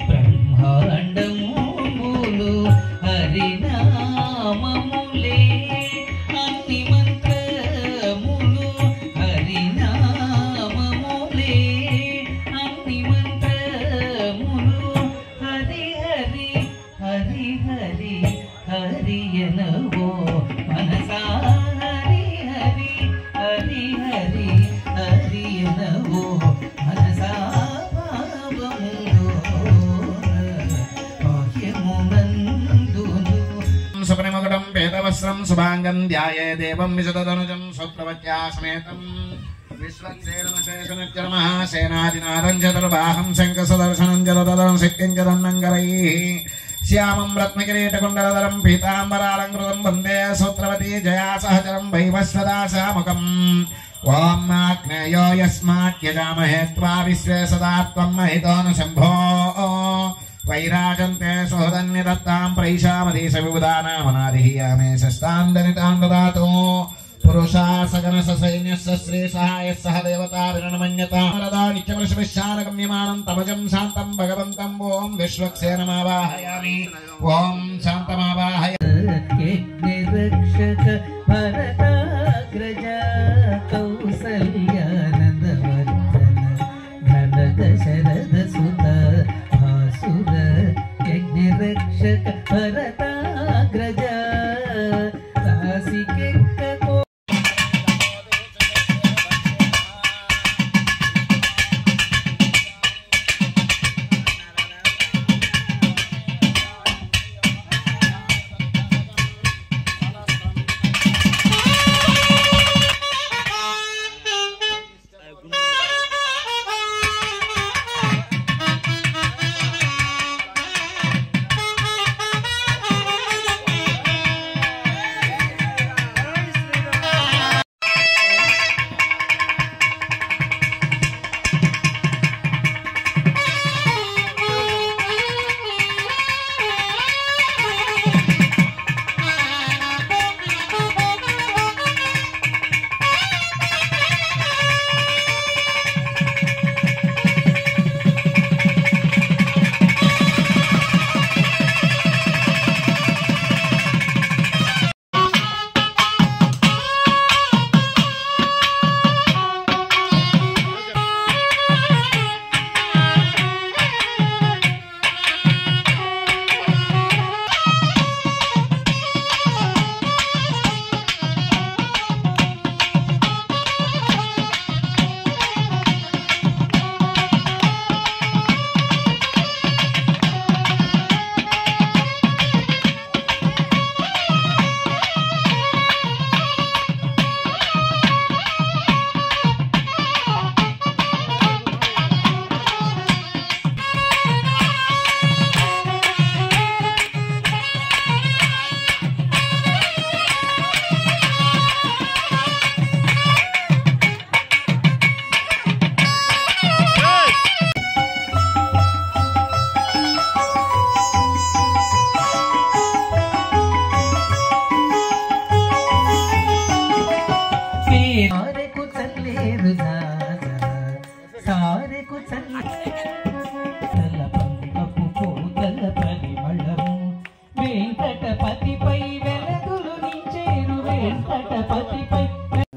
బ్రహ్మాండములు హరినామములే, అన్ని మంత్రములు హరినామములే, అన్ని మంత్రములు హరి హరి హరి హరి హరియనవో మనసా, హరి హరి హరి హరి హరియనవో మనసా, సుప్రమగుడం వేదవస్త్రం శుభాంగం ధ్యాయే దేవం విశదనుజం స్వప్రవత్యా సమేతం విశ్వక్సేనమశేషనిత్యమహాసేనాదినాదం చతుర్బాహం శంఖసదర్శనం జలదరం శక్తిం జదన్నంగరైః శ్యామం రత్నకిరీటకుండలధరం పీతాంబరాలంకృతం వందే సూత్రవతీ జయా సహచరం వైవస్వదాశాముఖం. ఓం నాగ్నేయో యస్మాద్యజామహే త్వా విశ్వే సదా త్వం మహితోను శంభో వైరాజంతే సుహృదన్నిదత్తాం ప్రైషామధీశ విబుధానామనాదిః యామే శస్తాందనితాం దదాతు. పురుషా సగన సైన్యస్య శ్రీ సహాయ సహ దేవతా విరణమన్యతా నిత్యమృషభిశానగమ్యమానం తమజం శాంతం భగవంతం. ఓం విశ్వక్సేనమావాహయామి. ఓం శాంతమావాహయ. యజ్ఞరక్షక భరతాగ్రజ కౌసల్యానందవర్ధన ఘన దశరథ సుత భాసుర, యజ్ఞరక్షక భరతాగ్రజ రాసికెక్కకో.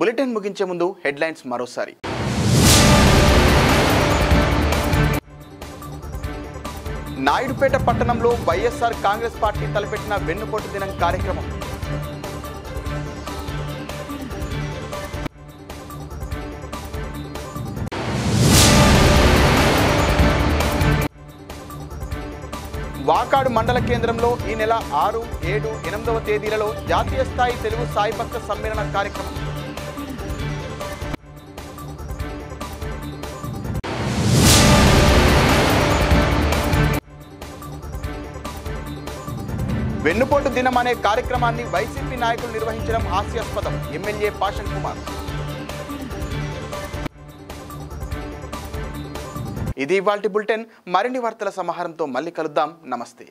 బులెటిన్ ముగించే ముందు హెడ్లైన్స్ మరోసారి. నాయుడుపేట పట్టణంలో వైఎస్ఆర్ కాంగ్రెస్ పార్టీ తలపెట్టిన వెన్నుపోటు దినం కార్యక్రమం. వాకాడు మండల కేంద్రంలో ఈ నెల 6, 7, 8వ తేదీలలో జాతీయ స్థాయి తెలుగు సాయి భక్త సమ్మేళన కార్యక్రమం. వెన్నుపోటు దినం అనే కార్యక్రమాన్ని వైసీపీ నాయకులు నిర్వహించడం హాస్యాస్పదం. ఎమ్మెల్యే పాషన్ కుమార్. ఇది ఇవాల్టి బులెటిన్. మరిన్ని వార్తల సమాహారంతో మళ్ళీ కలుద్దాం. నమస్తే.